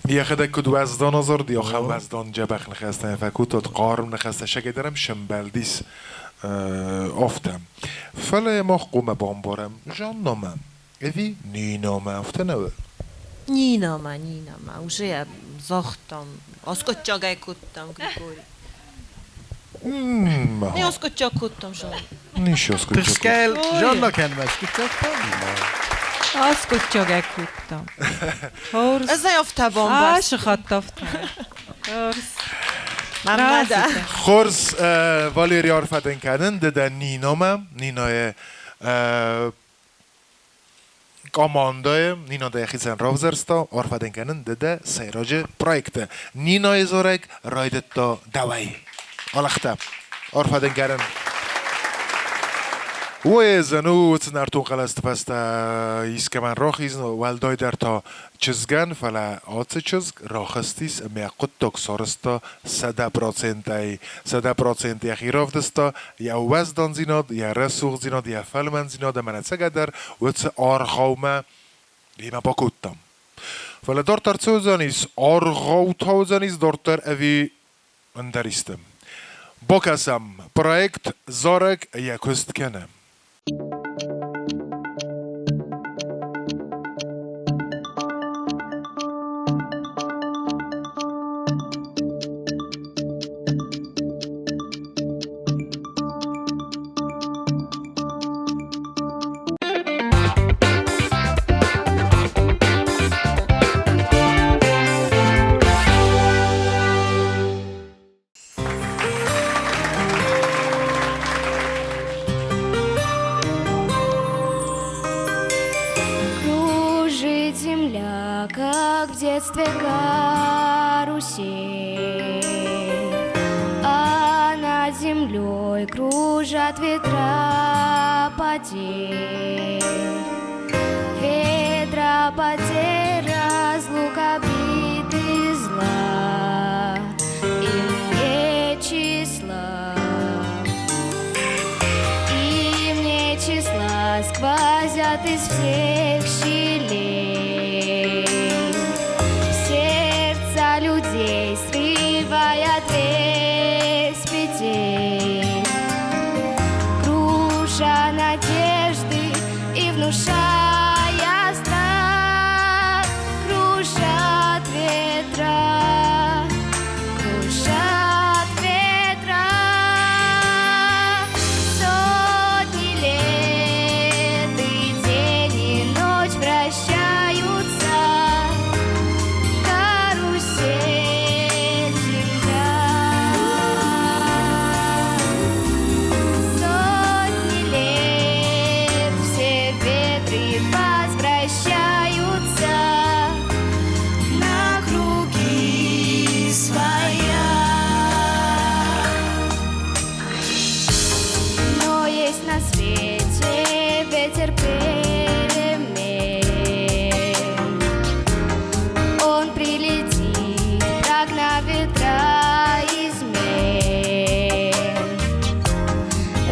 Я خدای کد وزدان آزرد یا خم وزدان جبخ نخستن فکوت تا قارم نخسته شگه دارم شنبلدیس افتم فله ما قوم بامبارم جان نامم اوی نی نامه افته نوه Нинама, уже я зохтам. Оскочагай куттам, Григорий. Не оскоча куттам, жон. نیش اسکو Тыскайл, жонно кенмес, Оскочагай куттам. Хорс. Ez neofta bombas. Аш خطافتا. Хорс. Mamada. خورس والیری آرفتن کردن دادن نی نامم نینای Командой Нина да яхисен равзерста орфаден кенен деде сайраҗы проекты. Нина изорек райдетто давай. Алахта. Орфаден кенен. وزنو تنرتون قلست پستا ایسکمان راخیزن والدای در تا چزگن فلا آت چزگ راخستیس میقود تکسارستا 100% یخی رافدستا یا وزدان زیناد یا رسوخ زیناد یا فلمن زیناد من چقدر و چه آرخومه دیما با کودتم فلا دارتر چه زنیس آرخو تا زنیس دارتر اوی اندریستم با کسم پرویکت زارک یکست کنم как в детстве карусель, а над землей кружат ветра потерь. Ветра потерь, разлук обиды зла, им нет числа, им нет числа, сквозят из всех щелей сердца людей, срывая трель с петель, круша надежды и внушая страх, кружат ветра, кружат ветра. Сотни лет и день, и ночь вращаются, карусель земля. Сотни лет все ветры возвращаются на круги своя. Но есть на свете ветер перемен, он прилетит, прогнав ветра измен.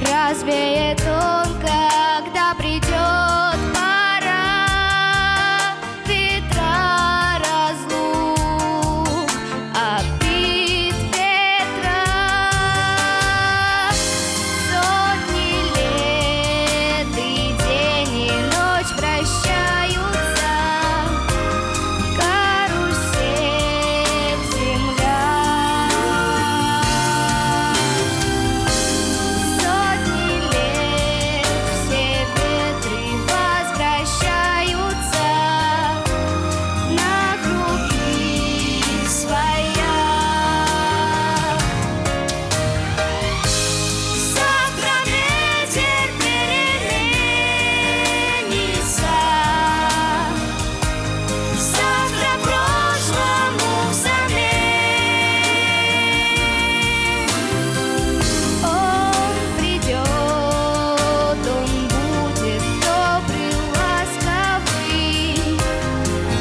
Развеет он, когда придет пора, ветра разлук, обид ветра. Сотни лет и день, и ночь вращаются, карусель земля. Сотни лет все ветры возвращаются на круги своя. Завтра ветер переменится, завтра прошлому взамен. Он придет, он будет добрый, ласковый,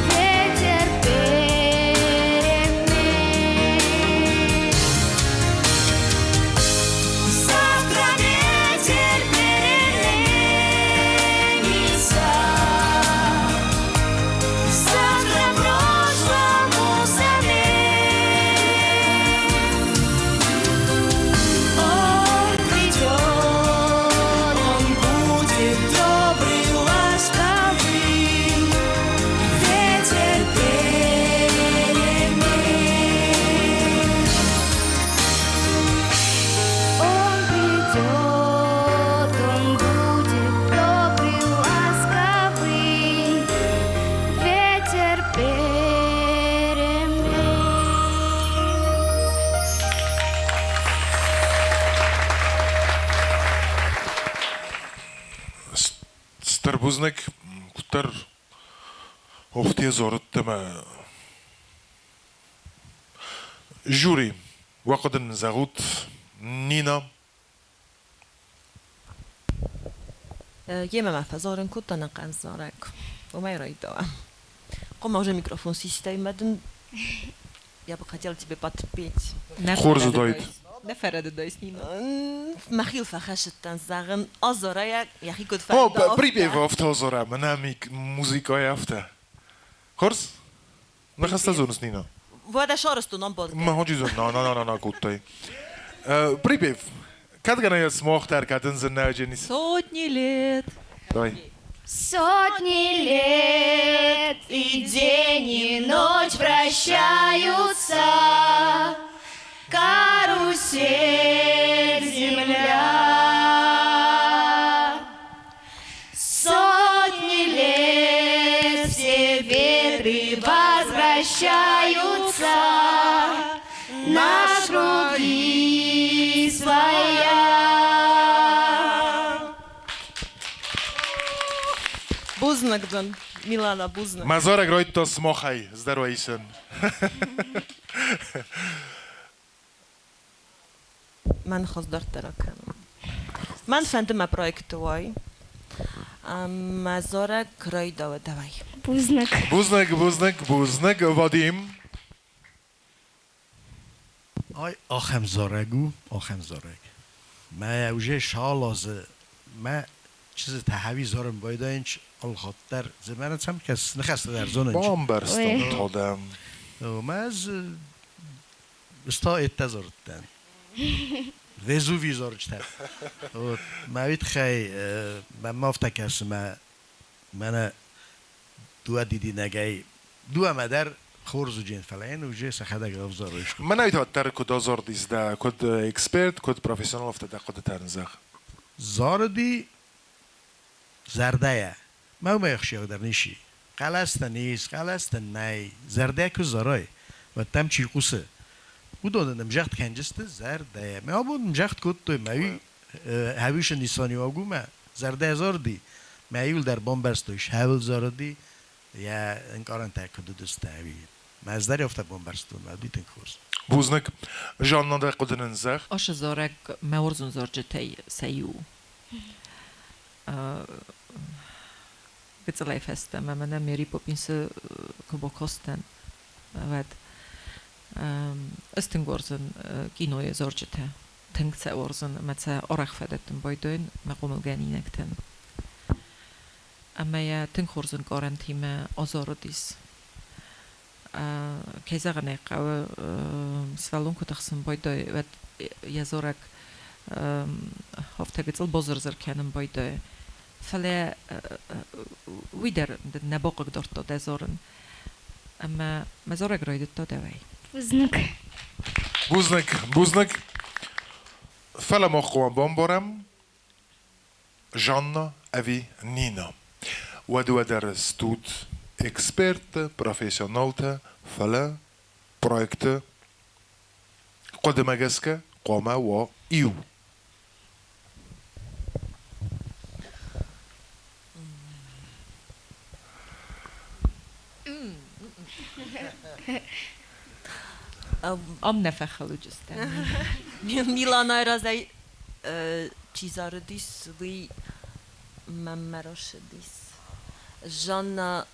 ветер перемен. Завтра ветер переменится, завтра прошлому взамен. Он придет, он будет добрый, ласковый, ветер перемен. Он придет, он будет добрый, ласковый, ветер перемен. Старбузник, кутар офтия зорыттыма. Жюри, вақыдын зағут, Nina. Jemy ma fazoren kutana kanzorek. Умайра идова. Кома уже микрофон систей меден. Я бы хотела тебе подпеть. Хор задает. Neferede dojść, Nino. Махил фахашеттан sagen. Azoraya, ja хикот О, файда. припев авто зора, мена музика е авто. Хорс? Нахаста зонус, Nina. Вода шоросту нам bod. Ma hođi zon, na, kutaj. Припев. Kad ga ne smohtar, kad on zanađenis? Сотни лет. Давай. Сотни лет и день, и ночь вращаются, карусель земля. Сотни лет все ветры возвращаются на круги своя. Buznakdan, Milana Buznak. Mazorek rajta smochaj, zdarvaj syn. من خواست کنم. من فهمتم پروژه وای. مزارک کرای دوای. بوزنک وادیم. آی آخم زارگو ما اوجه شالاز ما چیز تهوی زارم باید اینچ الخاطر زمانه هم کس نخسته در زون اینچ بامبرستان تادم. ما از استا اتزارتن. وزووی زارچتر. ما وید خی ما افتکرس من دو دیدی نگای دو مدر خورز و جین فلان و جه سخته گرفت زارش. من نمی‌دونم تر کد آزار دیزده کد اکسپرت کد پروفسیونال افتاده کد ترنزخ. زاردی زرده ما میخشیو در نیشی. قلست نیست قلست نی زرده که زارای و تم چی قصه. بودن نمجخت کنجست زرده ما بود نمجخت کد توی ماوی هویش نیسانی واگو ما زرده زاردی مایول در بامبرستویش هول زاردی یا انکارن تاکد دوست هوی مزدری افته بامبرستون ما دیدن کورس بوزنک جان نده قدرنزخ. آش زارک مورزون زارجتی سیو. بتلای فسته من میری پوپینس کبوکستن ود استنگورزن کینوی زارجته تنگت ورزن مثل آرخ فدتن بایدن مقوم گنینکتن. اما یا تنگورزن کارنتیم آزاردیس. کیزگانه قو سوالون کتخسن بایدای و یزارک هفته گذل بازرزر کنم بایدای. فله ویدر نباق دارت داده زارن. اما مزارک راید داده وی. بوزنک فلا مخوام بامبارم جانا اوی نینا و دو درستود اکسپرت پروفسیونال فلا پروژه قدمگسکه قامه و ایو ام نفخلو جستن. میلانا رازای چیزاردیس وی ممراشدیس. جانا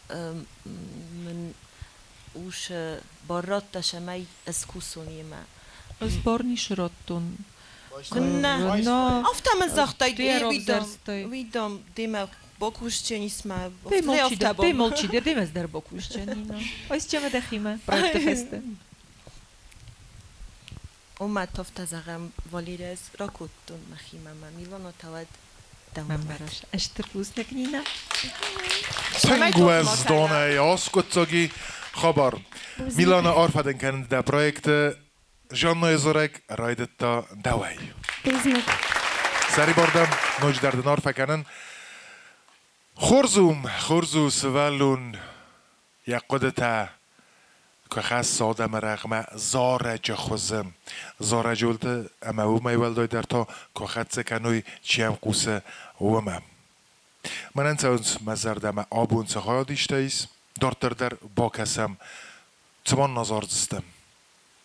من اوش بارات داشمی اسکوسونی ما. از بارنی شراتون. نه. افتم از زختای ویدم دیم باکوشچنی سما. بیمالچی دیم از در باکوشچنی نه. آیس چه مدخیمه؟ پروژه فسته. اومد تفت زغم والیرز راکوتون مخیمه ما میلانو تود من براش اشتفوز نکنینا. سنگو از دانه آسکوتساگی خبر میلانا آرفدن کنند در پروژه جان نایزارک رایدتا دوای. سری باردم نوج دردن آرفه کنن خورزو سوالون یک قدتا که خاص ساده مرغم زارج خوزم زارج ولد اما او میول دای در تا که خاص کنوی چیم قوسه ومم من انتونس مزردم آبون سخواه دیشته ایست دارتر در با کسم چمان نظار دستم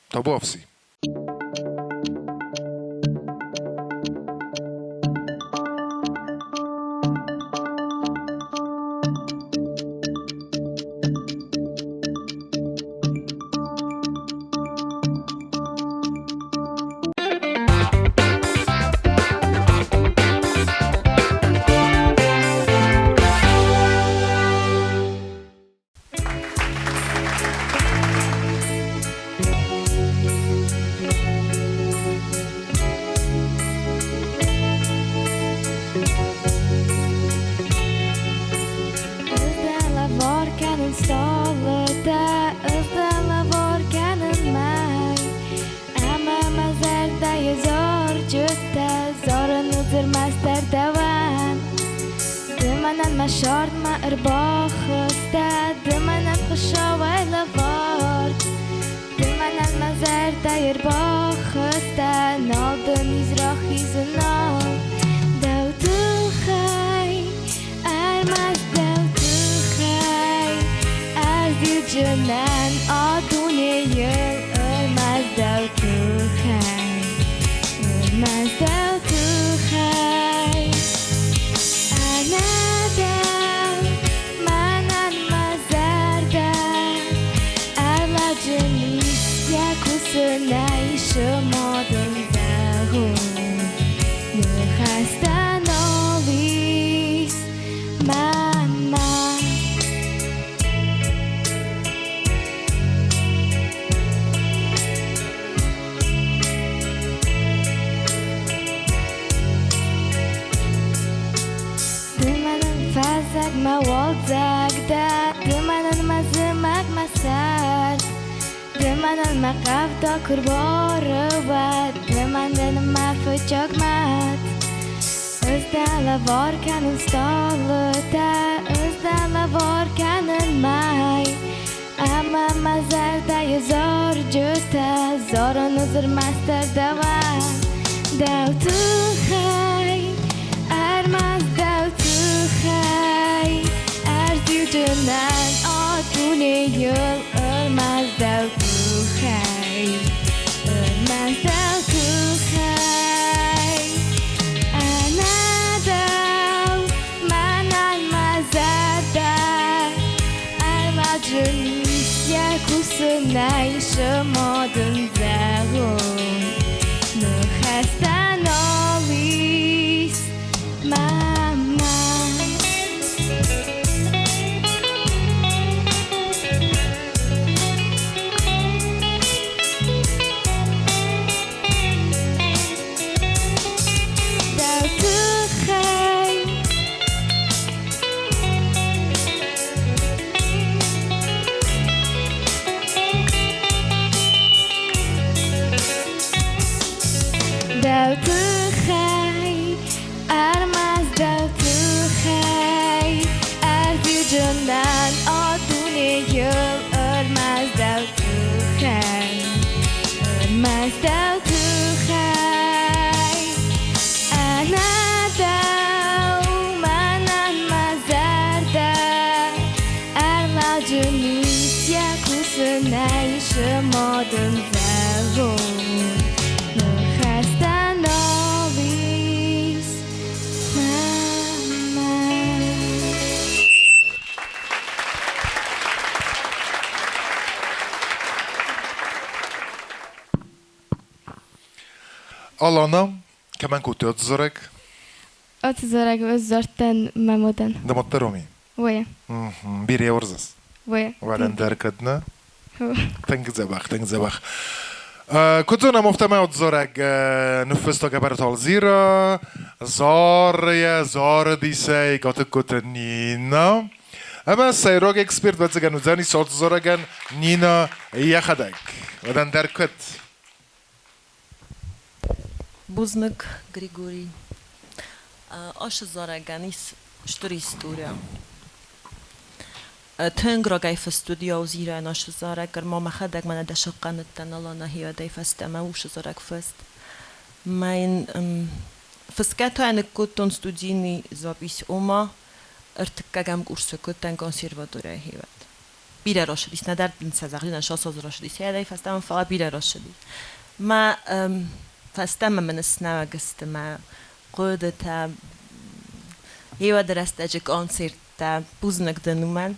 تا بافسی شارد ما ارباخسته دمنم خشاوه لفارد دمنم مزر دایر باخسته نال دنیز را خیزنا دو تو خی ارمز دو تو آدونه المزدو تو خی المزدو تو خی انا دو من المزردم الجنیس یکوس نیش مادن زهون نخستن آلیس ماما دمنن فزگ موازگ ده دمنن مزمگ مسر دمنن مقف دا کربار و دمنن مفجاگ مد از دلوار کنن ستالته از دلوار کنن مای اما مزر ده زار جوته زار نظر مستر دوان دو تو خی ارمز دو تو خی ارزی جنن آتونه یل ارمز دو تو خی ارمز دو تو خی انا دو من المزر در المجرمیس یکوس نیش مادن زهون نخستن آلیس ماما دو تو خی دو تو خی ارمز دو تو خی ارزی جندن آدونه یل ارمز دو تو خی ارمز دو تو خی انا دو من المزر در ارمجنیس یکوس نیش مادن زهون نخستن آلیس ماما Alana, كمان كنت أتزرق أتزرق وزرتن ممودن دمت رومي ويا بيري ورزس ويا وعلن دركتنا هو تنك زبخ كنت أنا مفتمع أتزرق نفستو كبرت الزيرة زار ديسي كنت نينا أما سيروج إكسبيرت بتزجن وزاني صوت زرقن نينا يخدك ودن دركت Buznak Grigori. Aš zaraganis štori история. Töngragaj för studia och zira en aš zaragar mamma hadag man hade shaqan tanalana hiya dai fastama ush zarag fast. Mein فسكاتو أنا كنت studini zapis oma ارتكاجم كورس كنت كونسيرفاتوريا هيوات. بيرا راشدي سندر بن سازغلين شاص راشدي سيادي فاستم فلا بيرا راشدي. ما فاستم من السنة قستم قدرت هيوا درست أجي كونسيرت بوزنك دنومن.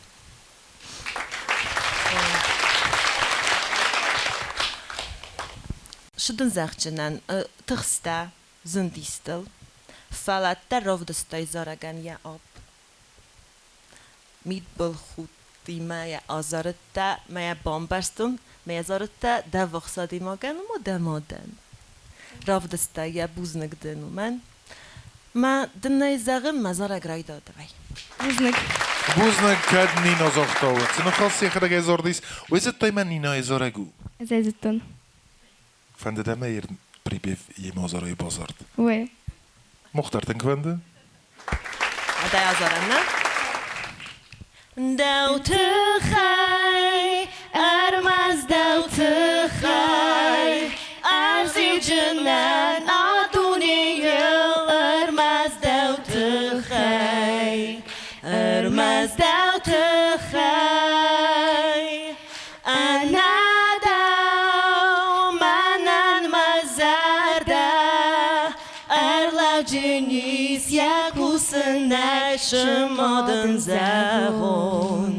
شدن زخجنن تخستا زنديستل فلا تروف دستای زارگان یا آب مید بالخوتی مایا آزارتا مایا بامبرستون مایا زارتا دا وقصادی ماگن و دمادن راف دستای یا بوزنگ دنو ما دنای زاغن مزارگ رای داده بای بوزنگ کد نینا زاختاوت سنو خاصی خدا گه زاردیس و ایزت تای من نینا ازارگو زيزتون فنده دمه ایر بريبيف يمازارای بازارد وي مختار تنكفنده هذا يا زارنا داو تخاي ارمز داو تخاي ارزي جنان عطوني ارمز داو تخاي ارمز داو تخاي шмоден загон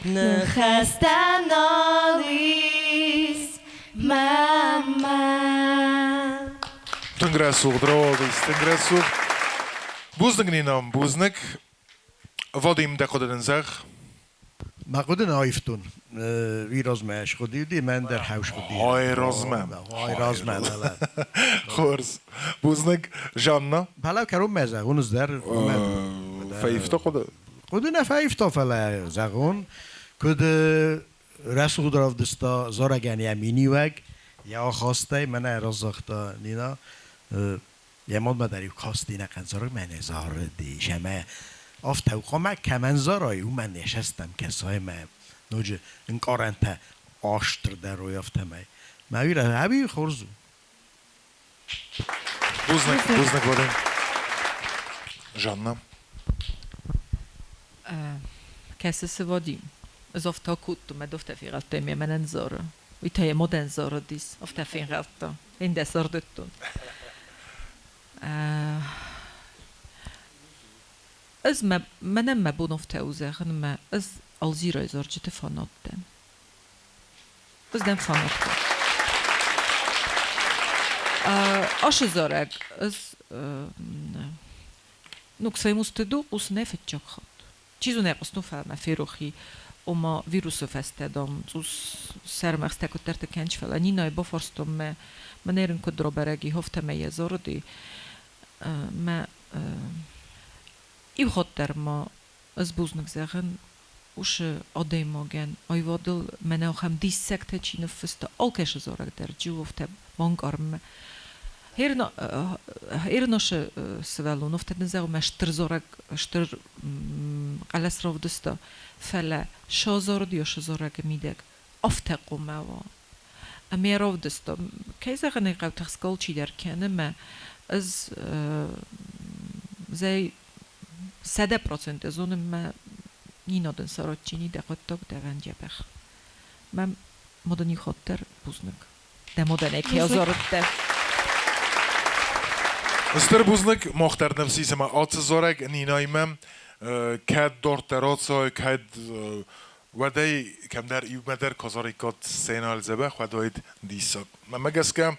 нехестен алис мама. Tengresug, droogis, tengresug. Buznik ninam, buznik. Vadim dekodeden zeg. ما قدن آیفتون وی رازمش خودی دی من در حوش خودی های رازمم های رازمم خورز بوزنک جانا بلا کرم مزگون از در فیفتا خود قدن فیفتا فلا زگون کد رسول دراف دستا زارگان یمینی وگ یا خواسته من رازختا نینا یماد مداری خواستی نکن زار من زار دی شما آفتو خواهم کمن زارای او من نشستم کسای من نوجه این کارنته آشتر در روی آفتم من ویره هبی خورزو بوزنک بودیم جانا کسی سوادیم از آفتا کود و دفته فی غلطه می من انزاره وی تای مد انزاره دیس آفتا فی غلطه این دستار دتون از منم ما بونفته او زخن ما از الزیرای زارجت فاناتن از دم فاناتن آش زارگ از نکسای مستدو قوس نفت جاک خود چیزو نقص نفهم فیروخی اما ویروسو فستدام زوس سرمخ تکوترت کنچ فلانی نای بافرستم ما نیرن کد رو برگی هفته می زاردی ما ای خاطر ما از بوزنک زغن وش آدم ماگن آیوادل منو هم دیس سکته چی نفسته آلکش زارگ در جوفته بانگارم هرناش سوالو نفته نزاو مشتر زارگ شتر قلس راو دسته فلا شازارد یا شازارگ میدک افته قومه و امی راو دسته که زغن ایقاو تخسکال چی در کنه ما از زی 100% از اون ما نینادن سرچینی دقیق دوانجه بخ. من مدنی خاطر بوزنک. ده مدنی که آزارد ده. استر بوزنک مختار نفسی سما آت زارگ نینایم کد دارت دراتسای کد ودای کم در ایو مدر کازاری کات سینال زبه خداید دیسا. من مگس کم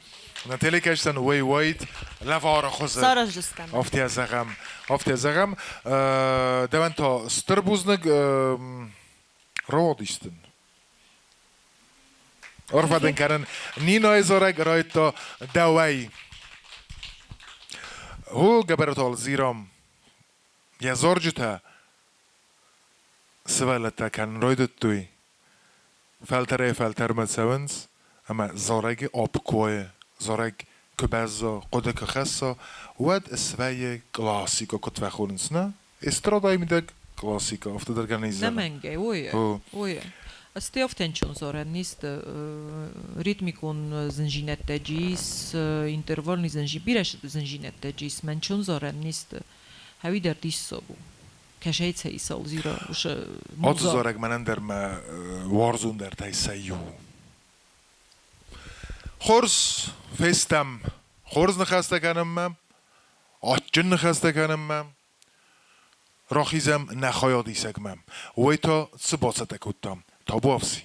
نتیلی کشتن وید لوار خوزه. سارج دستم. آفتی زغم دوان تا استر بوزنک رادیستن. عرفدن کردن نینای زارگ رایت تا دوایی. هو گبرتال زیرام یه زارجته سوالتا کن رایدت توی فلتر مسونز اما زارگ آب کوه زارگ کبازا قدک خسا ود اسوای کلاسیکا کتوه خورنس نه استرادای میده کلاسیکا افته در گنیزه نمنگه اوه استیافتن چون زارن نیست ریتمیکون زنجینت تجیس اینتروالنی زنجی بیرش زنجینت تجیس من چون زارن نیست هوی در دیس سابو کشایت سی سال زیرا وش آت زارگ منن در ما وارزون در تای سیو خورس فستم خورس نخسته کنم من آتجن نخسته کنم من راخیزم نخایادی سگمم وی تا سباسه تکوتم تا بافسی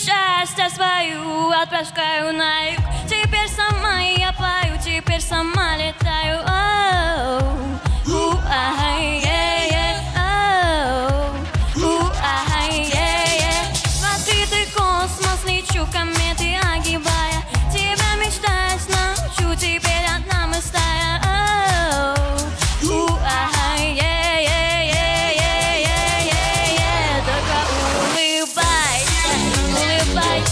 Счастья свою отпускаю на юг. Теперь сама я пою, теперь сама летаю. В открытый космос лечу, кометы огибая. Тебя мечтать научу, теперь одна мы стая. Только улыбайся, улыбайся.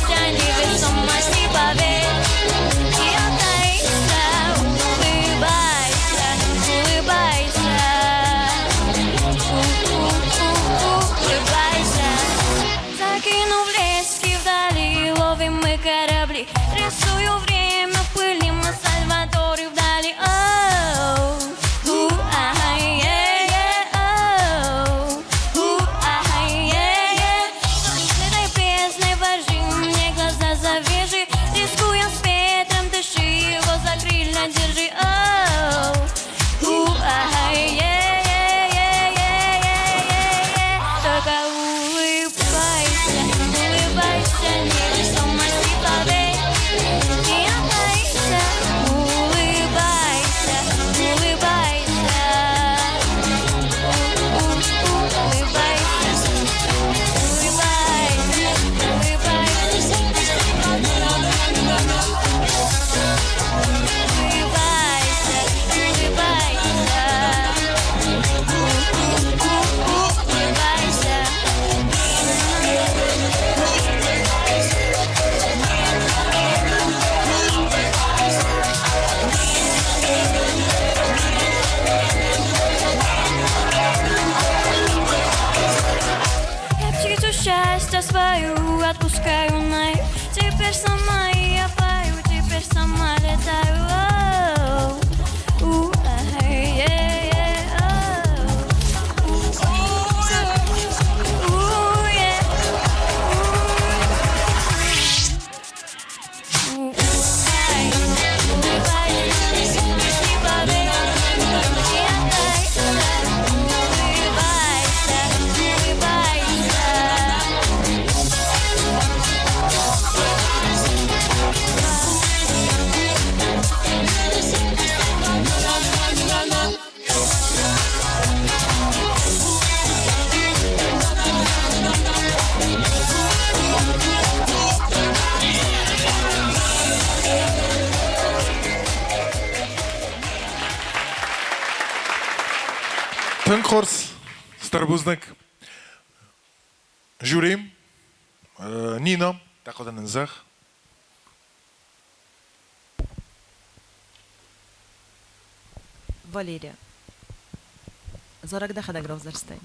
Tënkors, Starbuznik, Zhurim, Nina, tako da në nëzëh. Валерия. Зорак да хада гравзарстай.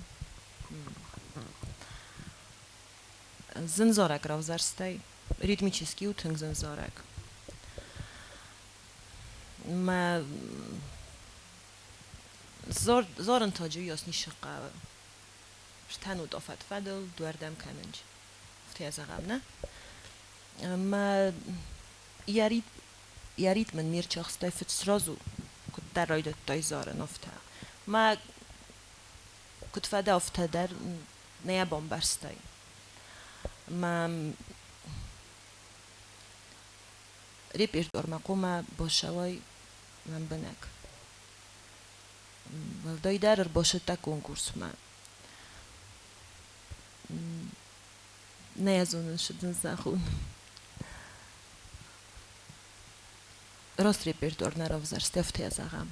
Зензорак гравзарстай. Ритмический утынг зензорак. Ма زورن تاجو یاس نیشقه شتنو دافت فدل دوردم کننج فتی از عقب نه ما یارید من میر چاخستای فتسرازو کد در رایدت دای زارن افته ما کد فده افته در نیا بامبرستای ما ریپیر دار مقومه باشوای من بنک Valdai dar boșă ta concurs ma. Ne yazonun şidin zahun. Rost repertuar na ravzar steft yazagam.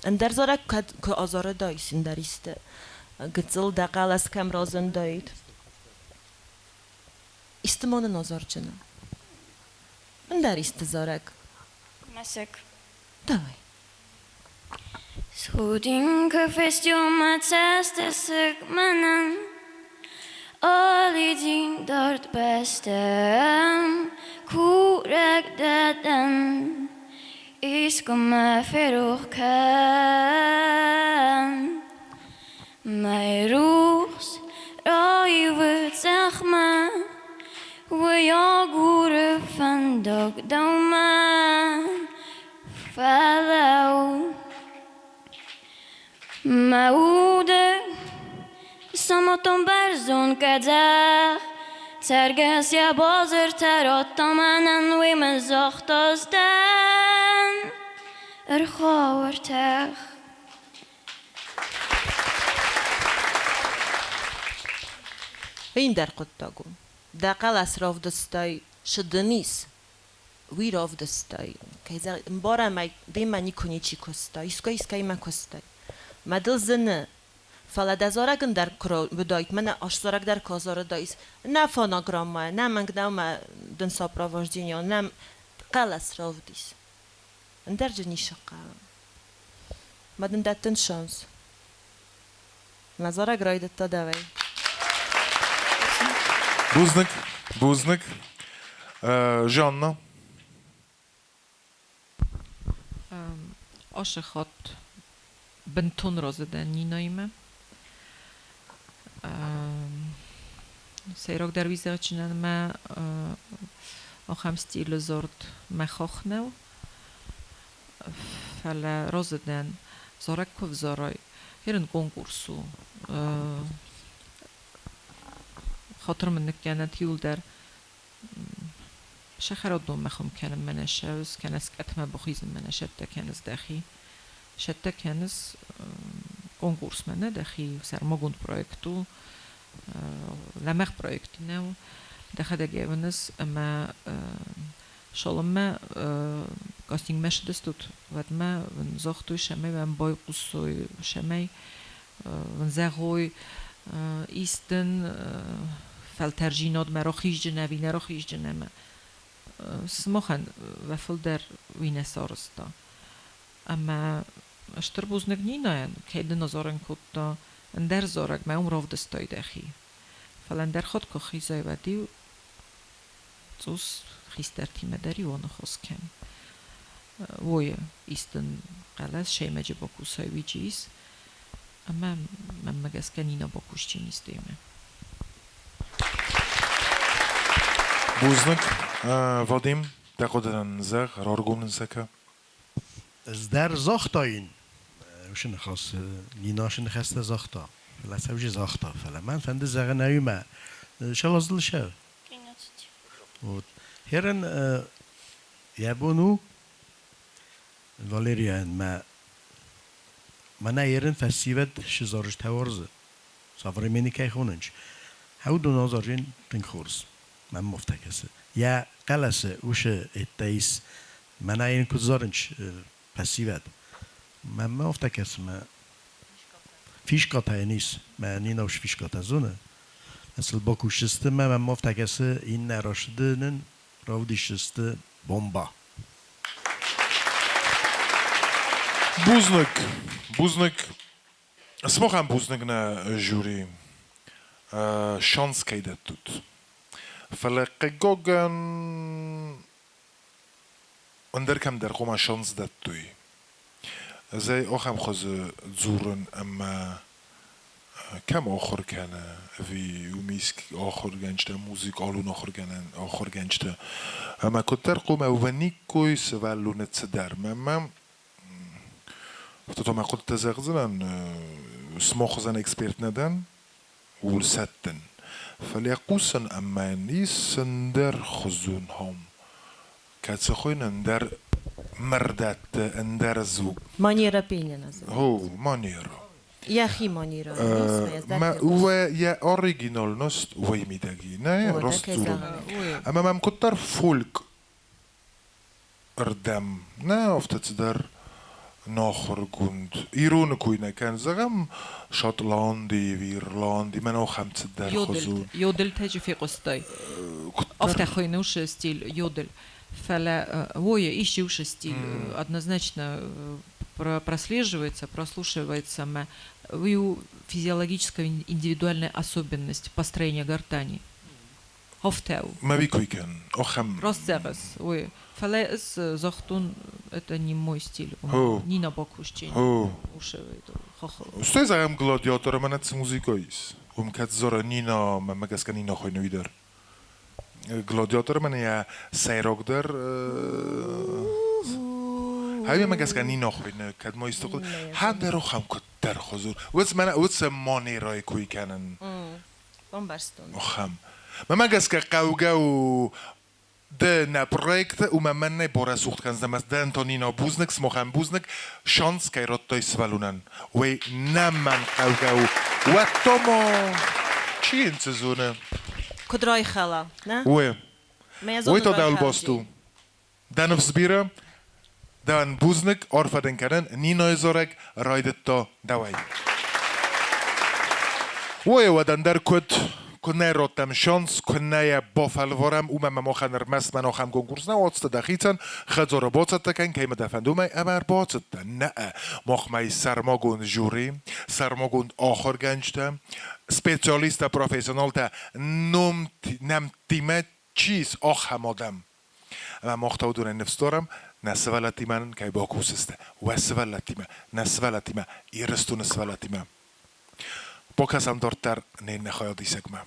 Ender zorak kad azara daysin dariste. Gıtsıl da qalas kam razın dayit. İstimanın azarcına. Ender istizarak. Mesek. Давай. Schodinke festjomat sestek mannen Ali din dört bestem Kurek deden Iskome ferokan Meiruchs Raivet zachma Ve jag gore fan dag dauman Follow Maude Samotton berzon kadar Terges ya bazır terotamanen Ve mezachtazden Erchavertech این در قطعگون دقل از راف دستای شدنیس وی راف دستای که از بارا ما دیمانی کنی چی کستای اسکای ما کستای مدل زنه فلاد ازارگن در کرا بدایت من آشزارگ در کازار دایس نه فاناگرام ما نه منگناو ما دن ساپراواجدینیا نه قلس راف دیس اندر جنی شقا مدن دتن شانس مزارگ رایدت تا دوای Buznik, Жанна. عاشقات بنتون رازدن نینایمه سیراک در ویزه چنان ما آخم ستیل زورد مخاخنو فلا رازدن زارک کف زارای هرن کنکورسو خاطر منك كانت يولدر شخرات دوم مخم كان منشاوز كانس كتما بخيز من شتى كانس داخي شتى كانس كونكورس من داخي سر ماجون بروجكتو لمخ بروجكتنا دخل جاونس اما شالما كاستينج مش دستوت ودما ونزاختو شمي ون باي قصوي شمي ونزاغوي ایستن فلترجینات مرا خیش جنوی نرا خیش جنمه سماخن و فل در وینه سارستا اما اشتر بوزنگ نیناین که ایده نظارن کتا اندر زارگ ما راف دستای دخی فلندر خود که خیزای ودیو زوس خیستر تیمه داری وانو خوز کن وای ایستن قلس شیمه با کوسای ویجیز اما من مگس کنینا با کوشتی نیستیمه بوزنک وادیم دقیقاً زغ رارگومن زکه از در زاختاین وشن خاص نیناشن خسته زاختا فلا سوجي زاختا فلا من فند زغ نایما شلازل شو و هرن یابونو والریان ما نایرن فسیوت شزارش تورز سافر منی کی خوننج هاو دو نازارین تنخورز من مفتکسه یا قلسه وش اتایس من نایرن کزارنج فسیوت من مفتکسه ما فیش کاتای نیست من نیناوش فیش کاتا زونه اصل با کوشسته من مفتکسه این نراشدنن راودیشسته بمبا بوزنک اسموخم بوزنک نه جوری شانس کیده توت فلق گوگن اندر کم در قوم شانس داد توی زي أخم خز زورن أما كم آخر کنه وی ومیسک آخر گنجته موزیک آلون آخر گنجته اما کتر قوم ونی کوی سوالونت در من تو ما قد تزغزن سماخ زن اکسپرت ندن ولستن فلیقوسن اما نیسن در خزون هم کاتسخوین در مردت اندر زوج مانیرا پینه نزد هو مانیرا یا خی مانیرا ما هو یا اوريجينال نست وی میدگی نه راست اما من کتر فولک اردم نه افتاد در ناخرگوند ایرون کوی نکن زغم شاتلاندی ویرلاندی من او خمت در خزون يودل تجي في قصتي افتخوينوش стиль йодель فلا воя ищешь стиль однозначно прослеживается, прослушивается физиологическая индивидуальная особенность построения гортани. Хофтеу. ما بيكويكن أخم. Росцерес. Ой. فلا إس زختون это не мой стиль. Не на бокущение. Ушевает. Что за гам гладиатор манат музыкоис? Кат зора Нина магас Нина хойно видер. Гладиатор من یا سیراک در هایی مگس کنی نخوینه کد ما استقل هر درو خم کد در خزور وز من وز مانی رای کوی کنن بمبارستون خم من مگس که قوگه و ده نپرویکت و من نه باره سوخت کنز نمست ده انتونینا بوزنک سمخم بوزنک شانس که رات تای سوالونن وی نمن قوگه و تو ما چی این سزونه؟ کدرای خلا نه؟ وی تا دل باستو دنف زبیره دن بوزنک آرفدن کردن نینای زارک رایدت تا دوایی وی ودن در کد کنه راتم شانس کنه بافلوارم او من مخنر مست من آخم کنکورس نه آتست دخیتن خزار باست تکن که ایمه دفندو می امر باست نه مخ می سرماگون جوری سرماگون آخر گنجتم سپیسیالیست پروفیسیونال تا نم تیمه چیز آخم آدم اما مختاو دونه نفس دارم نسوالتی من که با کوسسته و سوالتی من نسوالتی من ایرستو نسوالتی من با کسم دارتر نه نخواهدی سگمم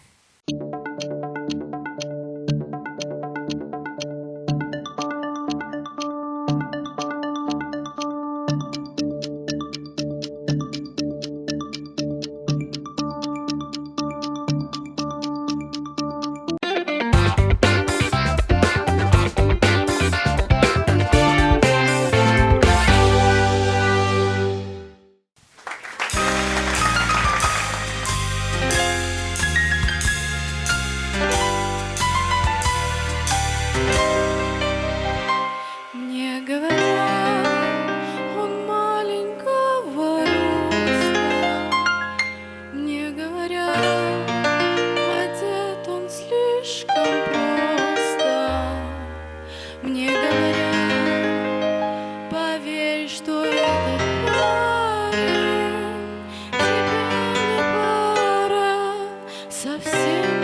Совсем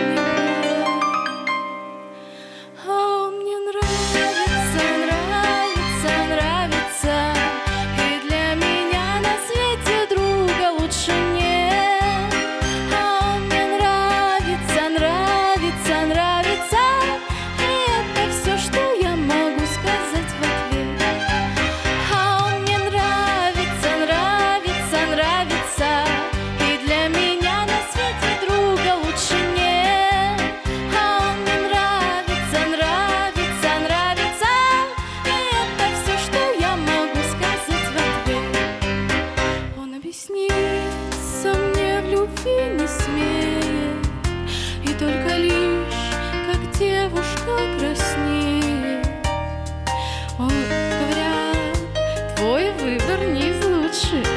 выбор не из лучших.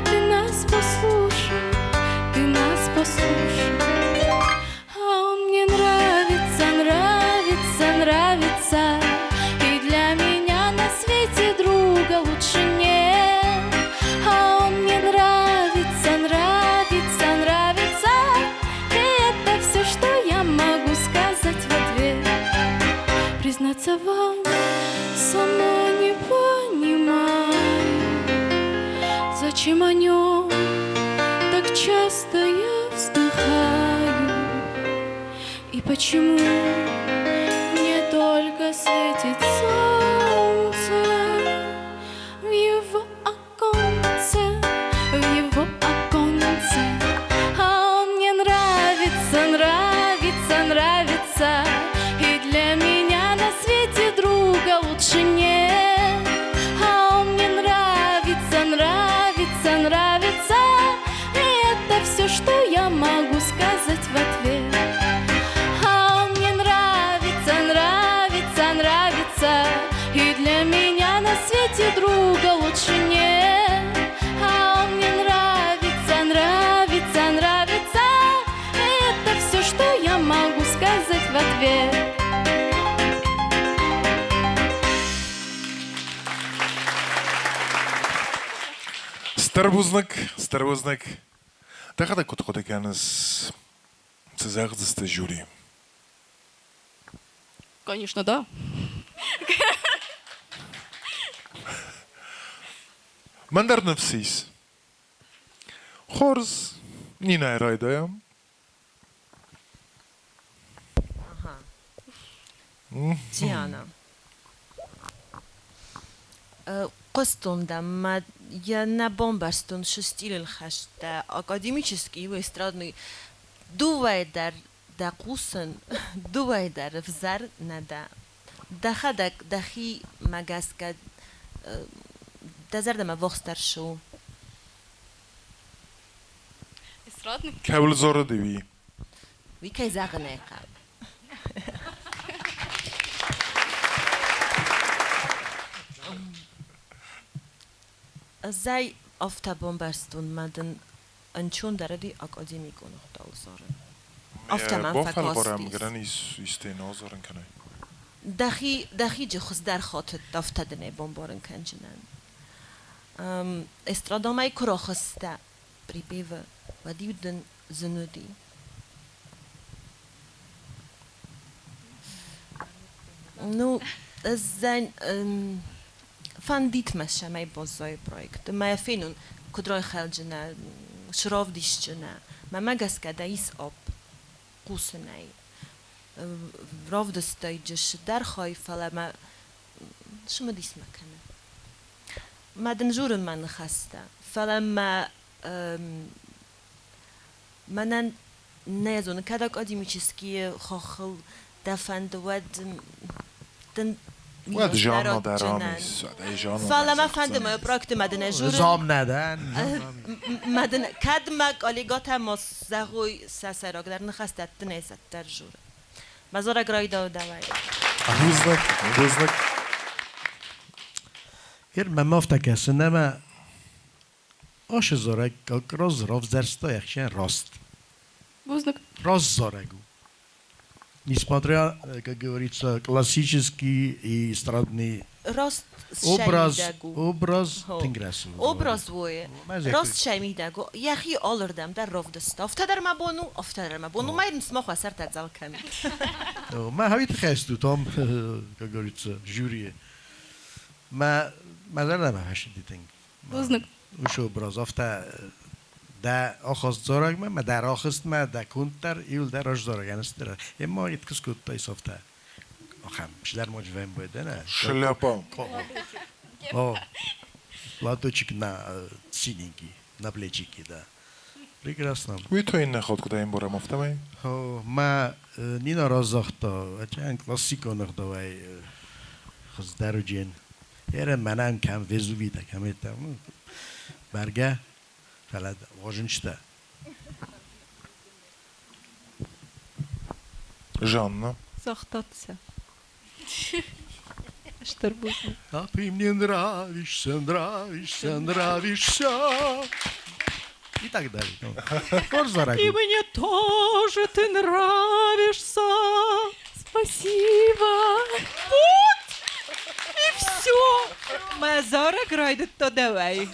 Ты нас послушай, ты нас послушай. А он мне нравится, нравится, нравится. И для меня на свете друга лучше нет. А он мне нравится, нравится, нравится. И это все, что я могу сказать в ответ. Признаться вам, сама не понимаю, зачем о нем так часто я вздыхаю. И почему мне только светит солнце в его оконце, в его оконце. А он мне нравится, нравится, нравится. И для меня на свете друга лучше нет. А он мне нравится, нравится, нравится. И это все, что я могу сказать в ответ. А он мне нравится, нравится, нравится. И для меня на свете друга лучше нет. А он мне нравится, нравится, нравится. И это все, что я могу сказать в ответ. Старбузник. Дахада кут екеніз сізағдысты жюри. Конечно, да. Мандar nefsiz. Хорз Нина Райдаям. Диана. قصتم ما я на бомбастун шестилен хашта академический и эстрадный дувайдар да кусан дувайдар взар нада дахадак дахи магаска дазарда ма вохстаршу Эстрадный. Кабл зора деви. викай загнека Zij of ta bombastun maden anchun daradi akademiko nohtal zoren. Of ta man Borem fakastis. granis iste nazoren kanai. Dahi je khos dar khot daftadne bomboren kanjinan. Estradamay krokhsta pribeva vadiden zenudi. Nu zijn Van dit mesje mij bozoi project. Maar finun kudroi khaljna shrovdishna. Maar magaska da is op kusenai. Rovdestayjish dar khoy fala ma shma dis makana. Ma den jurun man khasta. Fala ma manan nezon kada akademicheskiye khokhl dafand wad den Wat жанна дарамис. فعلا ما فهمیدم پروژه مدن جور. زام ندن. مدن کدام کالیگات هم زغوی ساسراک در نخست تنیست در جور. مزارگ رای داده وای. Бузник. Hier ma mafta kasnama osh zorek roz rovzersto yakhshan rost. Воздух. Roz zoregu. Несмотря, как говорится, классический и эстрадный образ тинграсу. Образ вое. Рост шаймидагу. Яхи олордам дар ровдста. Офтадар мабону. Майрн смаху асар тадзалками. ما هويت خاستو توم как говорится, жюри. ما زال ما هشديتين. Воздух. وش образ офتا دا آخاز زارگ ما در آخست ما دا کنتر ایول در آج زارگ انستر اما ایت کس کد تای سافته آخم شدر مجویم بوده نه Шляпа. латочек на синенький на плечики да прекрасно Wie to inne gaat kut een borem of tamai? ما نینا رازاختا چند کلاسیکو نخدا وای خز درو جین یه منم کم وزوی دا کمیتا برگه فلاد واجنشتا Жанна. Захтаться. اشتر بوزنك. А ты мне нравишься, нравишься, нравишься. И так далее. Ну, тоже И зарагу. мне тоже ты нравишься. Спасибо. Вот. И все. Мазара грайдет то давай.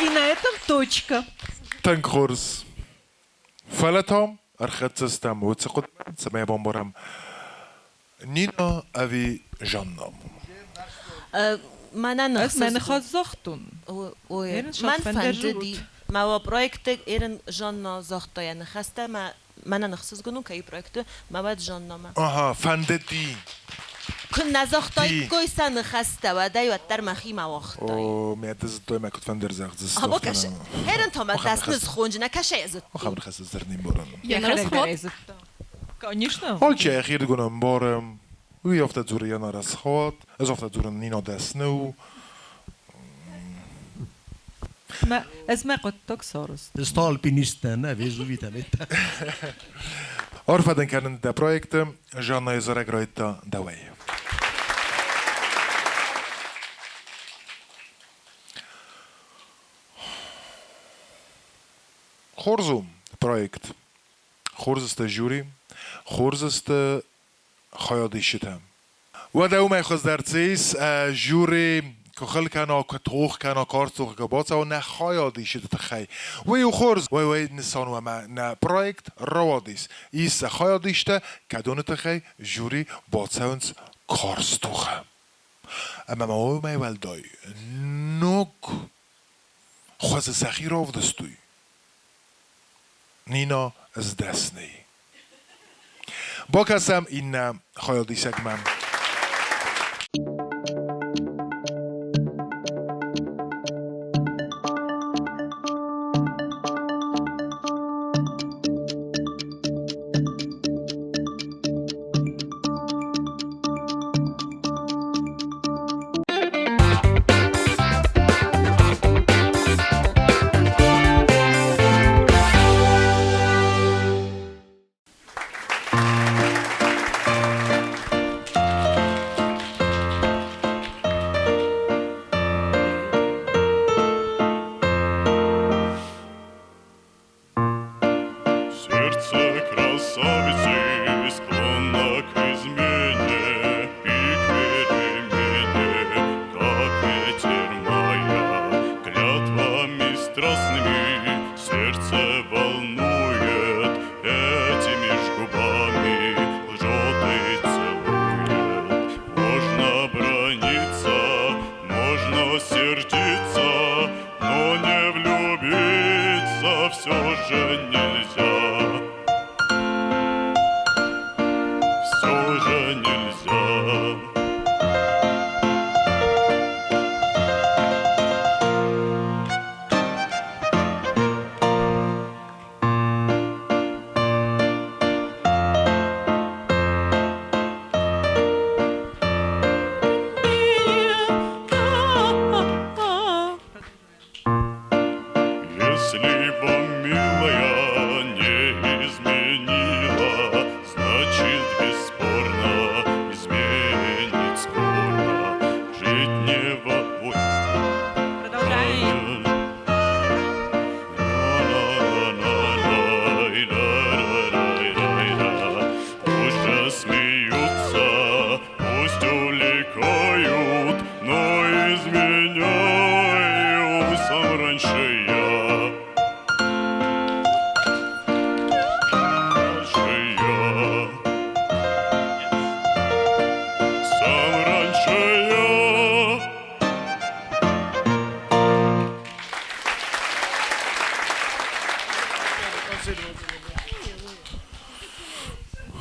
И на этом точка. Танкхорс. Фалатом архатсастам уцқут самая бомбарам. Нина ави жаннам. Манан Аз мен خزختون. من فنددی ما پروژه ایران جان زاخته یعنی خسته من نخصیص گنو که پروژه ما باید جان نامه آها فنددی. کن نزاخته کوی سن خسته و دایو تر مخی ما وقته او میادز توی مکت فندر زخت زست. ها باکش هرن تا ما دست نز خونج نکشه ازت خبر خست زرنیم بارن. Я на расход. Конечно. Holtje hier گنم بارم. وی افت زور یا نرسخات. از افت زور نینا دستنو. ما از ما قد تكسرس. Stalpinisten, ne, vet du vet inte. Orfaden kan det projektet. Janna Izarek Rojta Daway. Хорзум проект. Хорзаста жюри. Хорзаста خیادیشتم و در اون میخواست در چیز جوری که خیلی کنه که توخ کنه کار توخ که باید و نه خیادیشت تخی و یو خورز و نسان و ما نه پرویکت روادیس ایست خیادیشته که دونه تخی جوری باید اونز کارس توخه اما ما او میول دای نوک خواست سخی رو دستوی نینا از دست نی با کسم این خیالی سگمم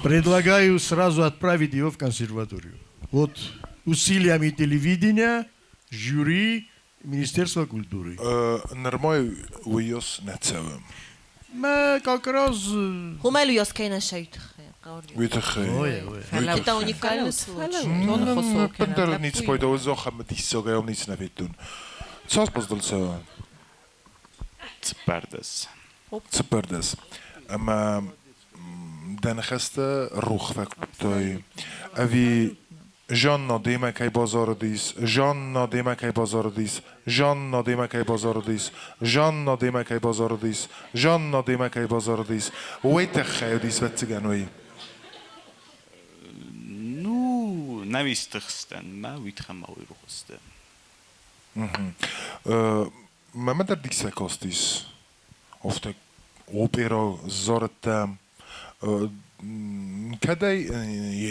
Предлагаю сразу отправить его в консерваторию. Вот усилиями телевидения, жюри, Министерства культуры. نرمای ویوس نتسوم ما как раз... هم لو يسكينا شيء ویتخی Это уникальный случай. پندر نیت پایده و زخم دیساگه هم نیت نویدون چاس بازدل سوا Цпердес. سپردس اما دنخسته روخ فکتای اوی Żanna démekej bazarodis, Żanna démekej bazarodis, Żanna démekej bazarodis, Żanna démekej bazarodis, Żanna démekej bazarodis. Уйтахайдис ватсигануи. Ну, навистхстен, ма уитхамауи рухсте. Мамадер диксвекостис. Офте опера зорта кадай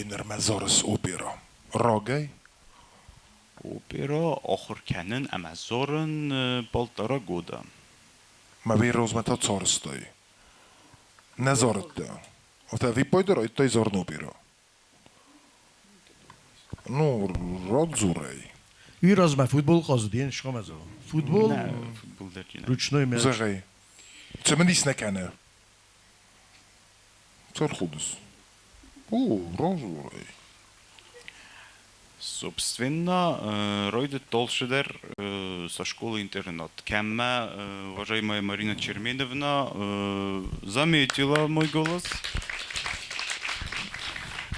енерме зорс опера. Rogay, Opera ochorkennen Amazoren полтора года. ma vi rozmeta corstoj. Ne zorta. Ota vi pojder to zorno opera. Ну, родзурей. وی راز ما فوتبول قصدین شما از فوتبول نه فوتبol derken. رچنوی میاد Загай. Це мені снекане. Це худос. О, розурей. Собственно, Ройдет Толшедер со школы-интернат. Кемма, уважаемая Марина Черменовна, заметила мой голос.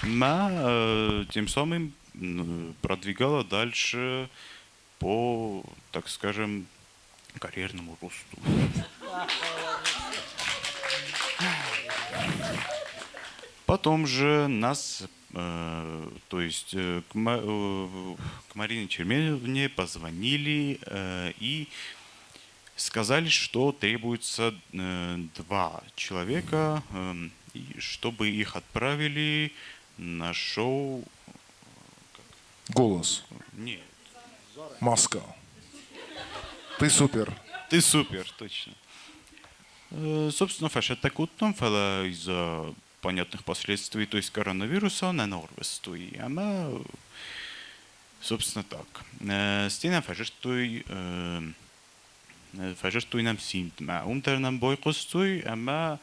Тем самым продвигала дальше по, так скажем, карьерному росту. Потом же нас, то есть к Марине Черменовне позвонили и сказали, что требуется 2 человека, и чтобы их отправили на шоу. Голос. Нет. Маска. Ты супер. Ты супер, точно. Собственно, фашетакуттом фала из-за понятных последствий, то есть коронавируса, на норвестуй. Она, собственно, так. Стена фашетуй нам симптма. Умтернам бойкостуй, ама,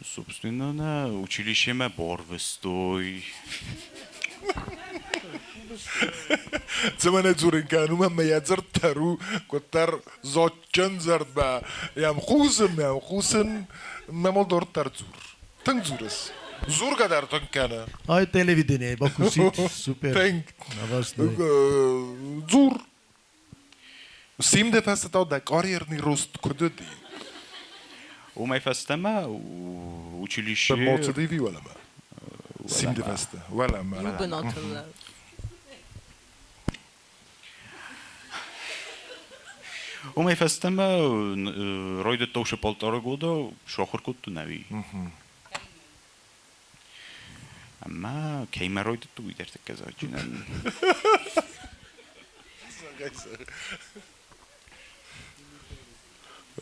собственно, на училище ма борвестуй. Це мене дзуринкану, мама я дзартару, котар зочен зартба. Ям хусен, мамодор тарзур. Тан зурес. Зур kadar tankana. آی تلویزیونی با کوسیت سوپر Tank. نواسته Зур. Симде фестата да карьерный рост кододи. У май фастама училище. Бемоцу диви вала ма. Симде феста. Вала ма. Любен атıllar. У май фастама Ройдет Толше 1,5 года шохор кутту нави. Ама кейма Ройдет ту идер така зачинен.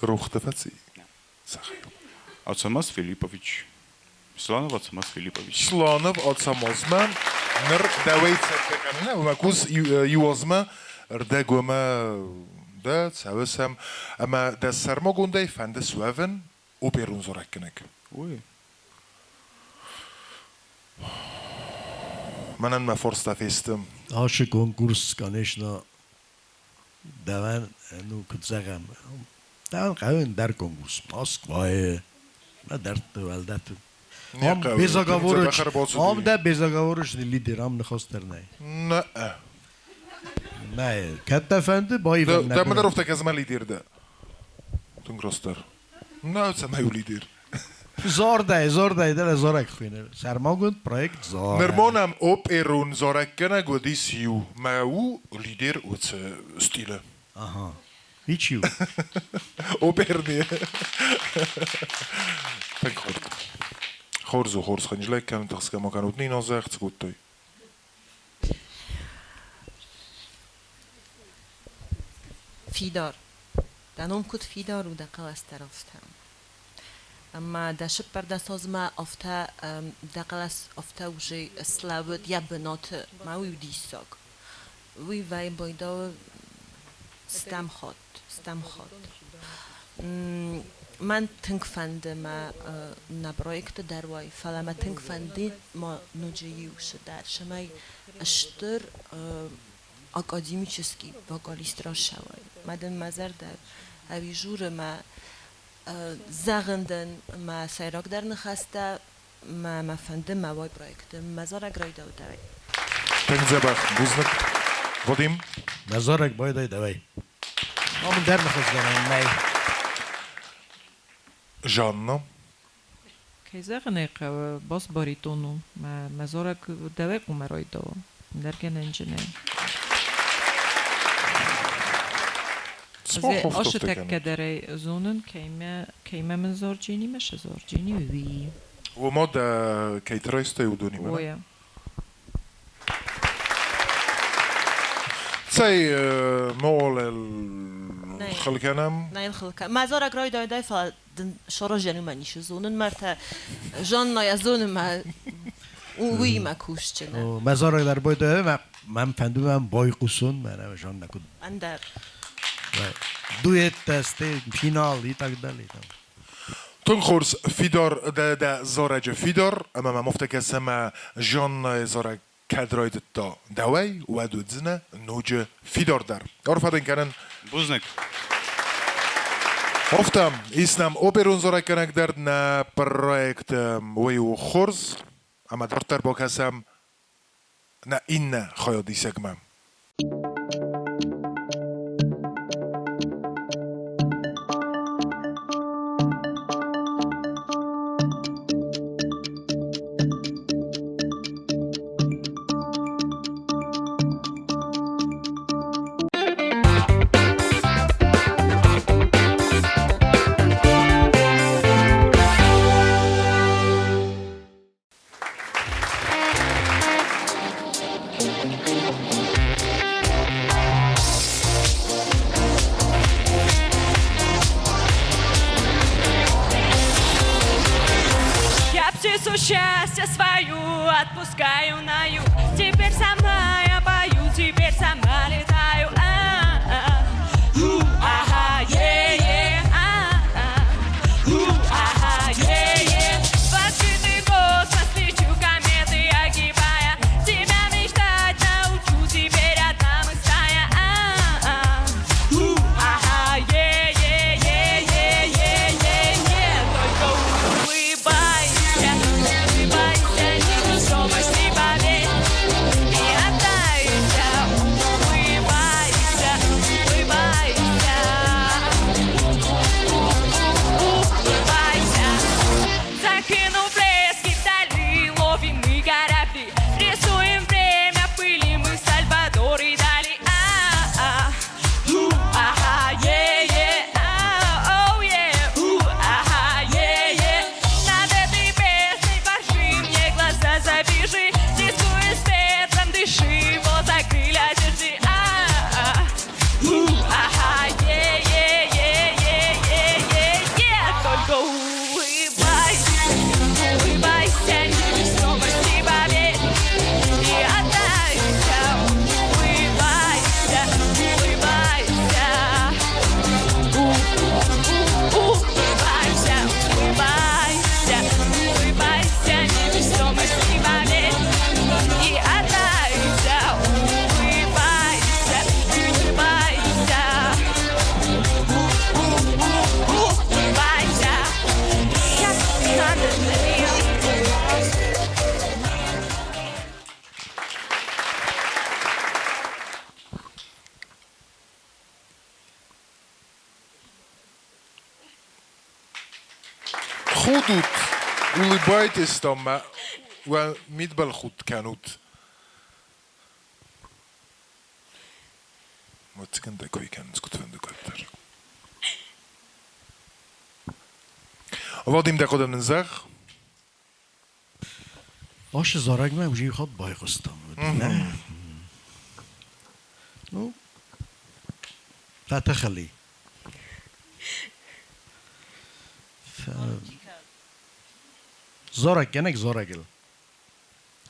Рухта фаци. Ацамас Филиппович. Сланов Ацамас Филиппович. Сланов от самозма. Нер давейца текана. Макус юозма. Рдегома. Да, цавесам. Ама да сармогундай фанде суевен. Оперун зораккенек. Ой. Манан ма форста фестем. آش کنکورس کنشنا دوان نو کتزگم دوان قوین در کنکورس Moskva'yı ما در تولدت هم بیزاگاورش هم ده بیزاگاورش لیدر هم نخواستر نه نه. نه کت efendi بایی ده ون ما در افتک از ما لیدر ده. تنگراستر. نه سما یو لیدر. زار ده دل زارک خوینه سرما گوند پروژه زار Нормонам оперун зораккена годисиу. Ма у лидер уц стиле. aha hiç yok Оперни. Так хор. Хорзу хорс ханжлек kan тахска маканут ни назах цгуттой. فیدار دانم کد فیدار و دقل استر افتم اما داشت پر دست از ما افته دقل افته وجه سلاوت یا بنات ما وی دیساق وی وای بایدا ستم خود من تنگ فنده ما نبرایکت دروای فلا ما تنگ فندی ما نجیوش در شمای اشتر академический вокалист Рошавай. Мадам Мазардар, авижура ма заганден ма сайрак дар нахаста ма фанде ма вай проект. Мазара грайда удавай. تنزبخ بوزنك وديم مزارك باید دوای من در نخستم می جاننا كيزغنق باس باريتونو ما مزارك دواك ومرايدا دركن انجنين اشتك كدري زونن كيما من زورجيني مش زورجيني وي ومود كيتريست يودوني ما ويا سي مول الخلكنم نه الخلق مزارك راي داي فا شورا جنو منيش زونن مرتا جان نايا زون ما وی ما کوشچنه مزارك در باید دوای من فندوم بای قوسون من جان نکود اندر دویت تسته فینال ای tak dalej تنخورس فيدور دا زورج فيدور اما ما مفتكسما جون زورج كادرويد تا دواي ودو زنا نوج فيدور در عرف هذا كان بوزنك افتم اسنم اوبرون زورج كانك در نا بروجكت ويو خورز اما دارتر بوكاسم نا إن خيادي سجمم Счастье свою отпускаю на юг. Теперь сама я пою, теперь сама летаю. Ага, е-е, ага, е-е. В открытый космос лечу, кометы огибая. Тебя мечтать научу, теперь одна мы стая. Ага, е-е-е-е-е-е-е. Только улыбайся. Невесомости поверь и отдайся, улыбайся, улыбайся, улыбайся. Закинув блески вдали, ловим мы корабли, рисуем время в пыли, мы Сальвадор и Дали. Ага, е-е, оу, е, ага, е-е. Над этой песней поржи, мне глаза забежи, рискуя светом, дыши, вот закрыли одежды. Ага, е-е-е-е-е-е-е. Только улыбайся, улыбайся, невесомости поверь и отдайся, улыбайся, улыбайся, улыбайся, улыбайся, улыбайся, невесомости поверь и отдайся, улыбайся, улыбайся, улыбайся. Как надо خودت улыбайтесь там وميدبل خود كانوت متكن دكوي كان سكوت فندق أكتر وادیم دکودم نزخ آش زارگ من وجی خود بای قستم نه نو لا تخلي زارگ کنک زارگل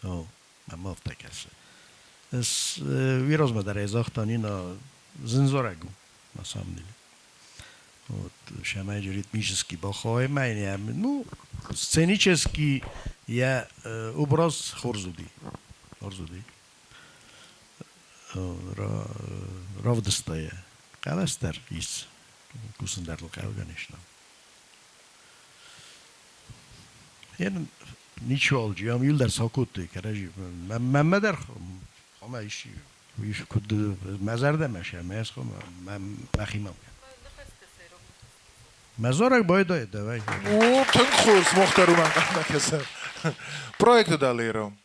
او ما افتکسه اس ویروز ما در ازاختانی نا زن زارگو на самом деле вот шамай ритмический бахой майне ну сценический я образ хорзуди равдостая каластер из кусандарлык конечно я ничего алжам юлдар сакутты каражи маммадар اما ایش کد مزرده میشه میز خو من مخیمم مزارک باید داید دوای او تنگ خورس محترم کسر پرویکت دالیرم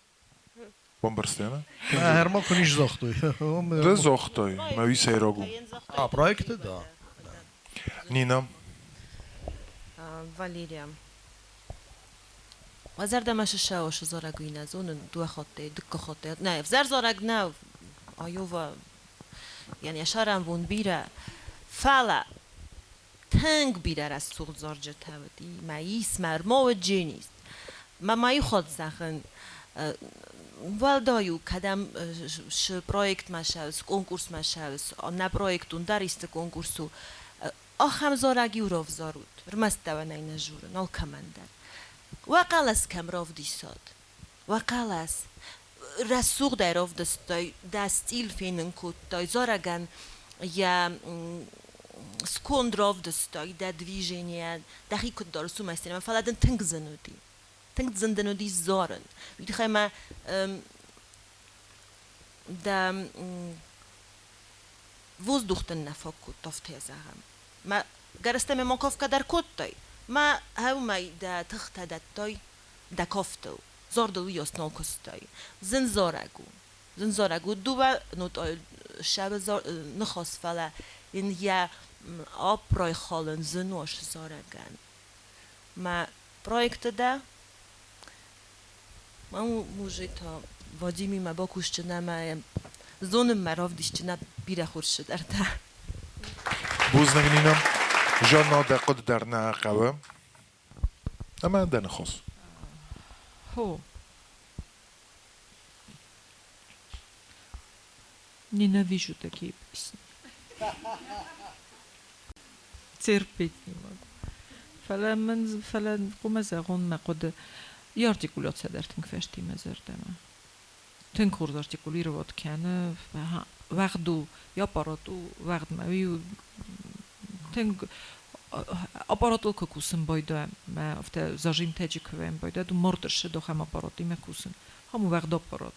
بامبرستینا هر ما کنیش زاختوی ده زاختای موی سیراگو پرویکت دا نینا Валерия. وزرده مش شاوش زارگوی نزون دو خاطه دک خاطه نه وزر زارگ نه آیووا یعنی اشارم وون بیره فعلا تنگ بیره از سوق زارجه تودی ماییس مرما و جنیست ما مایی خود زخن والدایو کدام ش پروژه ماشاوس کنکورس ماشاوس نه پروژه اون داریست کنکورسو آخام زارگی و روف زارود رمست دوانه نجور نال کماندر وقالس کم روف دیساد وقالس رسوق در روف دستای دستیل فینن کودای زارگان یا سکوند روف دستای دادویژنیا دقیق دارسو مستیم فلادن تنگ زندنودی زارن وقتی خیلی دا وز دختن نفاق کود تفته زهم ما گرستم مکاف کدر کودای ما هومای دا تخت دتای دا کافتو زاردو یاستنال کستای زنزارگو دو نوت شب نخواست فلا این یا آپرای خالن زنوش زارگان ما پروژه دا ما موجتا وادیمی ما باکوش چه نما زونم مراف دیش چه بیره خورش در تا بوزنگ نینا جانا دقت در نقبه اما دن خاص هو Ненавижу такие песни. Терпеть не могу. فلا قوم زغون ما قد يارتيكولات سدر تنكفشتي مزردما تنكور ارتيكولي رو كان وقدو يا باراتو وقد ما ويو تنك aparatul kokusem bojda ma w te zażim tedzie kwem bojda du mordersze do ham aparat i mekusen hamu wag aparat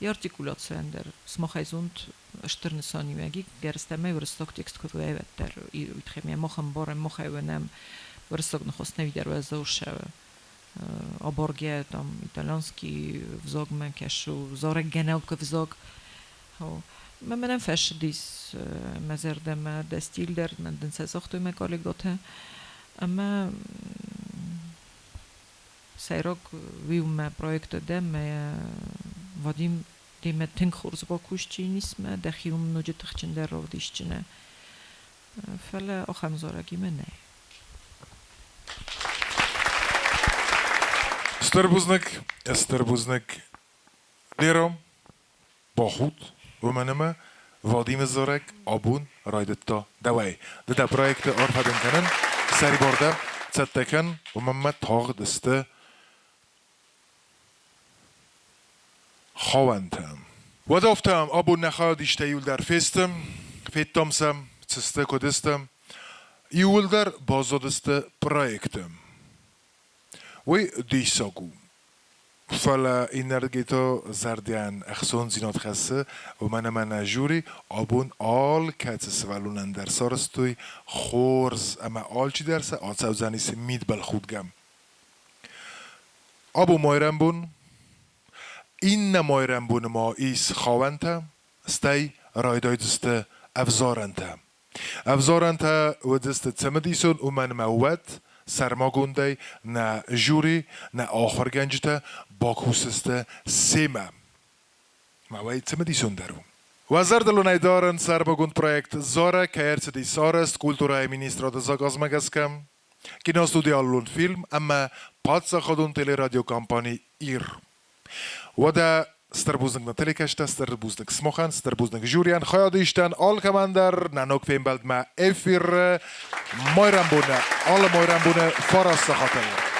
i artikulacje ender smochajzund sztyrny soni megi gersteme wrstok tekst kwewer der i chemia mocham borem mochajwenem wrstok no hosne wider wezousze oborgie tam italianski wzog mekeszu wzorek genelke wzog ما منم فش دیس مزردم دستیل در ندن سازخت و مکالی گوته اما سیرک ویوم پروژه دم ودیم دیم تنگ خورز با کوشتی نیسم دخیوم نوجت تخچن در رو دیشتنه فلا آخام زارگی من نه استربوزنک دیرم باخود و منما وادیم زارک آبون رایدتا دوای ده پروژه آرپدن کنن سری برده تتکن و من تاغ دسته خواندم و دافتم آبون نخوادیشته یول در فیتامسم چسته کدستم یول در بازادسته پروژه وی دیساگو فلا اینرگیتو زردیان اخسون زینات خسته و من جوری آبون آل کت سوالونن در سارستوی خورز اما آل چی درسه آتسو زنیس مید بل خودگم آبو مایرم بون این نمایرم بون ما ایس خواهنته ستی رایدای دسته افزارنته و دسته تمدیسون و من موت سرماگونده نه جوری نه آخر گنجته باکوسسته سیمه موی تمدیسون درو وزر دلونای دارن سرماگوند پروژه زاره که ارتدی سارست کولتورای مینیسترات زاگاز مگسکم کینا استودیالون فیلم اما پادسا خودون تلی رادیو کامپانی ایر و ده ستربوزنگ نتلی کشته ستربوزنگ سموخن ستربوزنگ جوریان خواهد ایشتن آل کماندر نانوک فیم بلد ما افیر مایرم بونه آل مایرم بونه فارست خاطر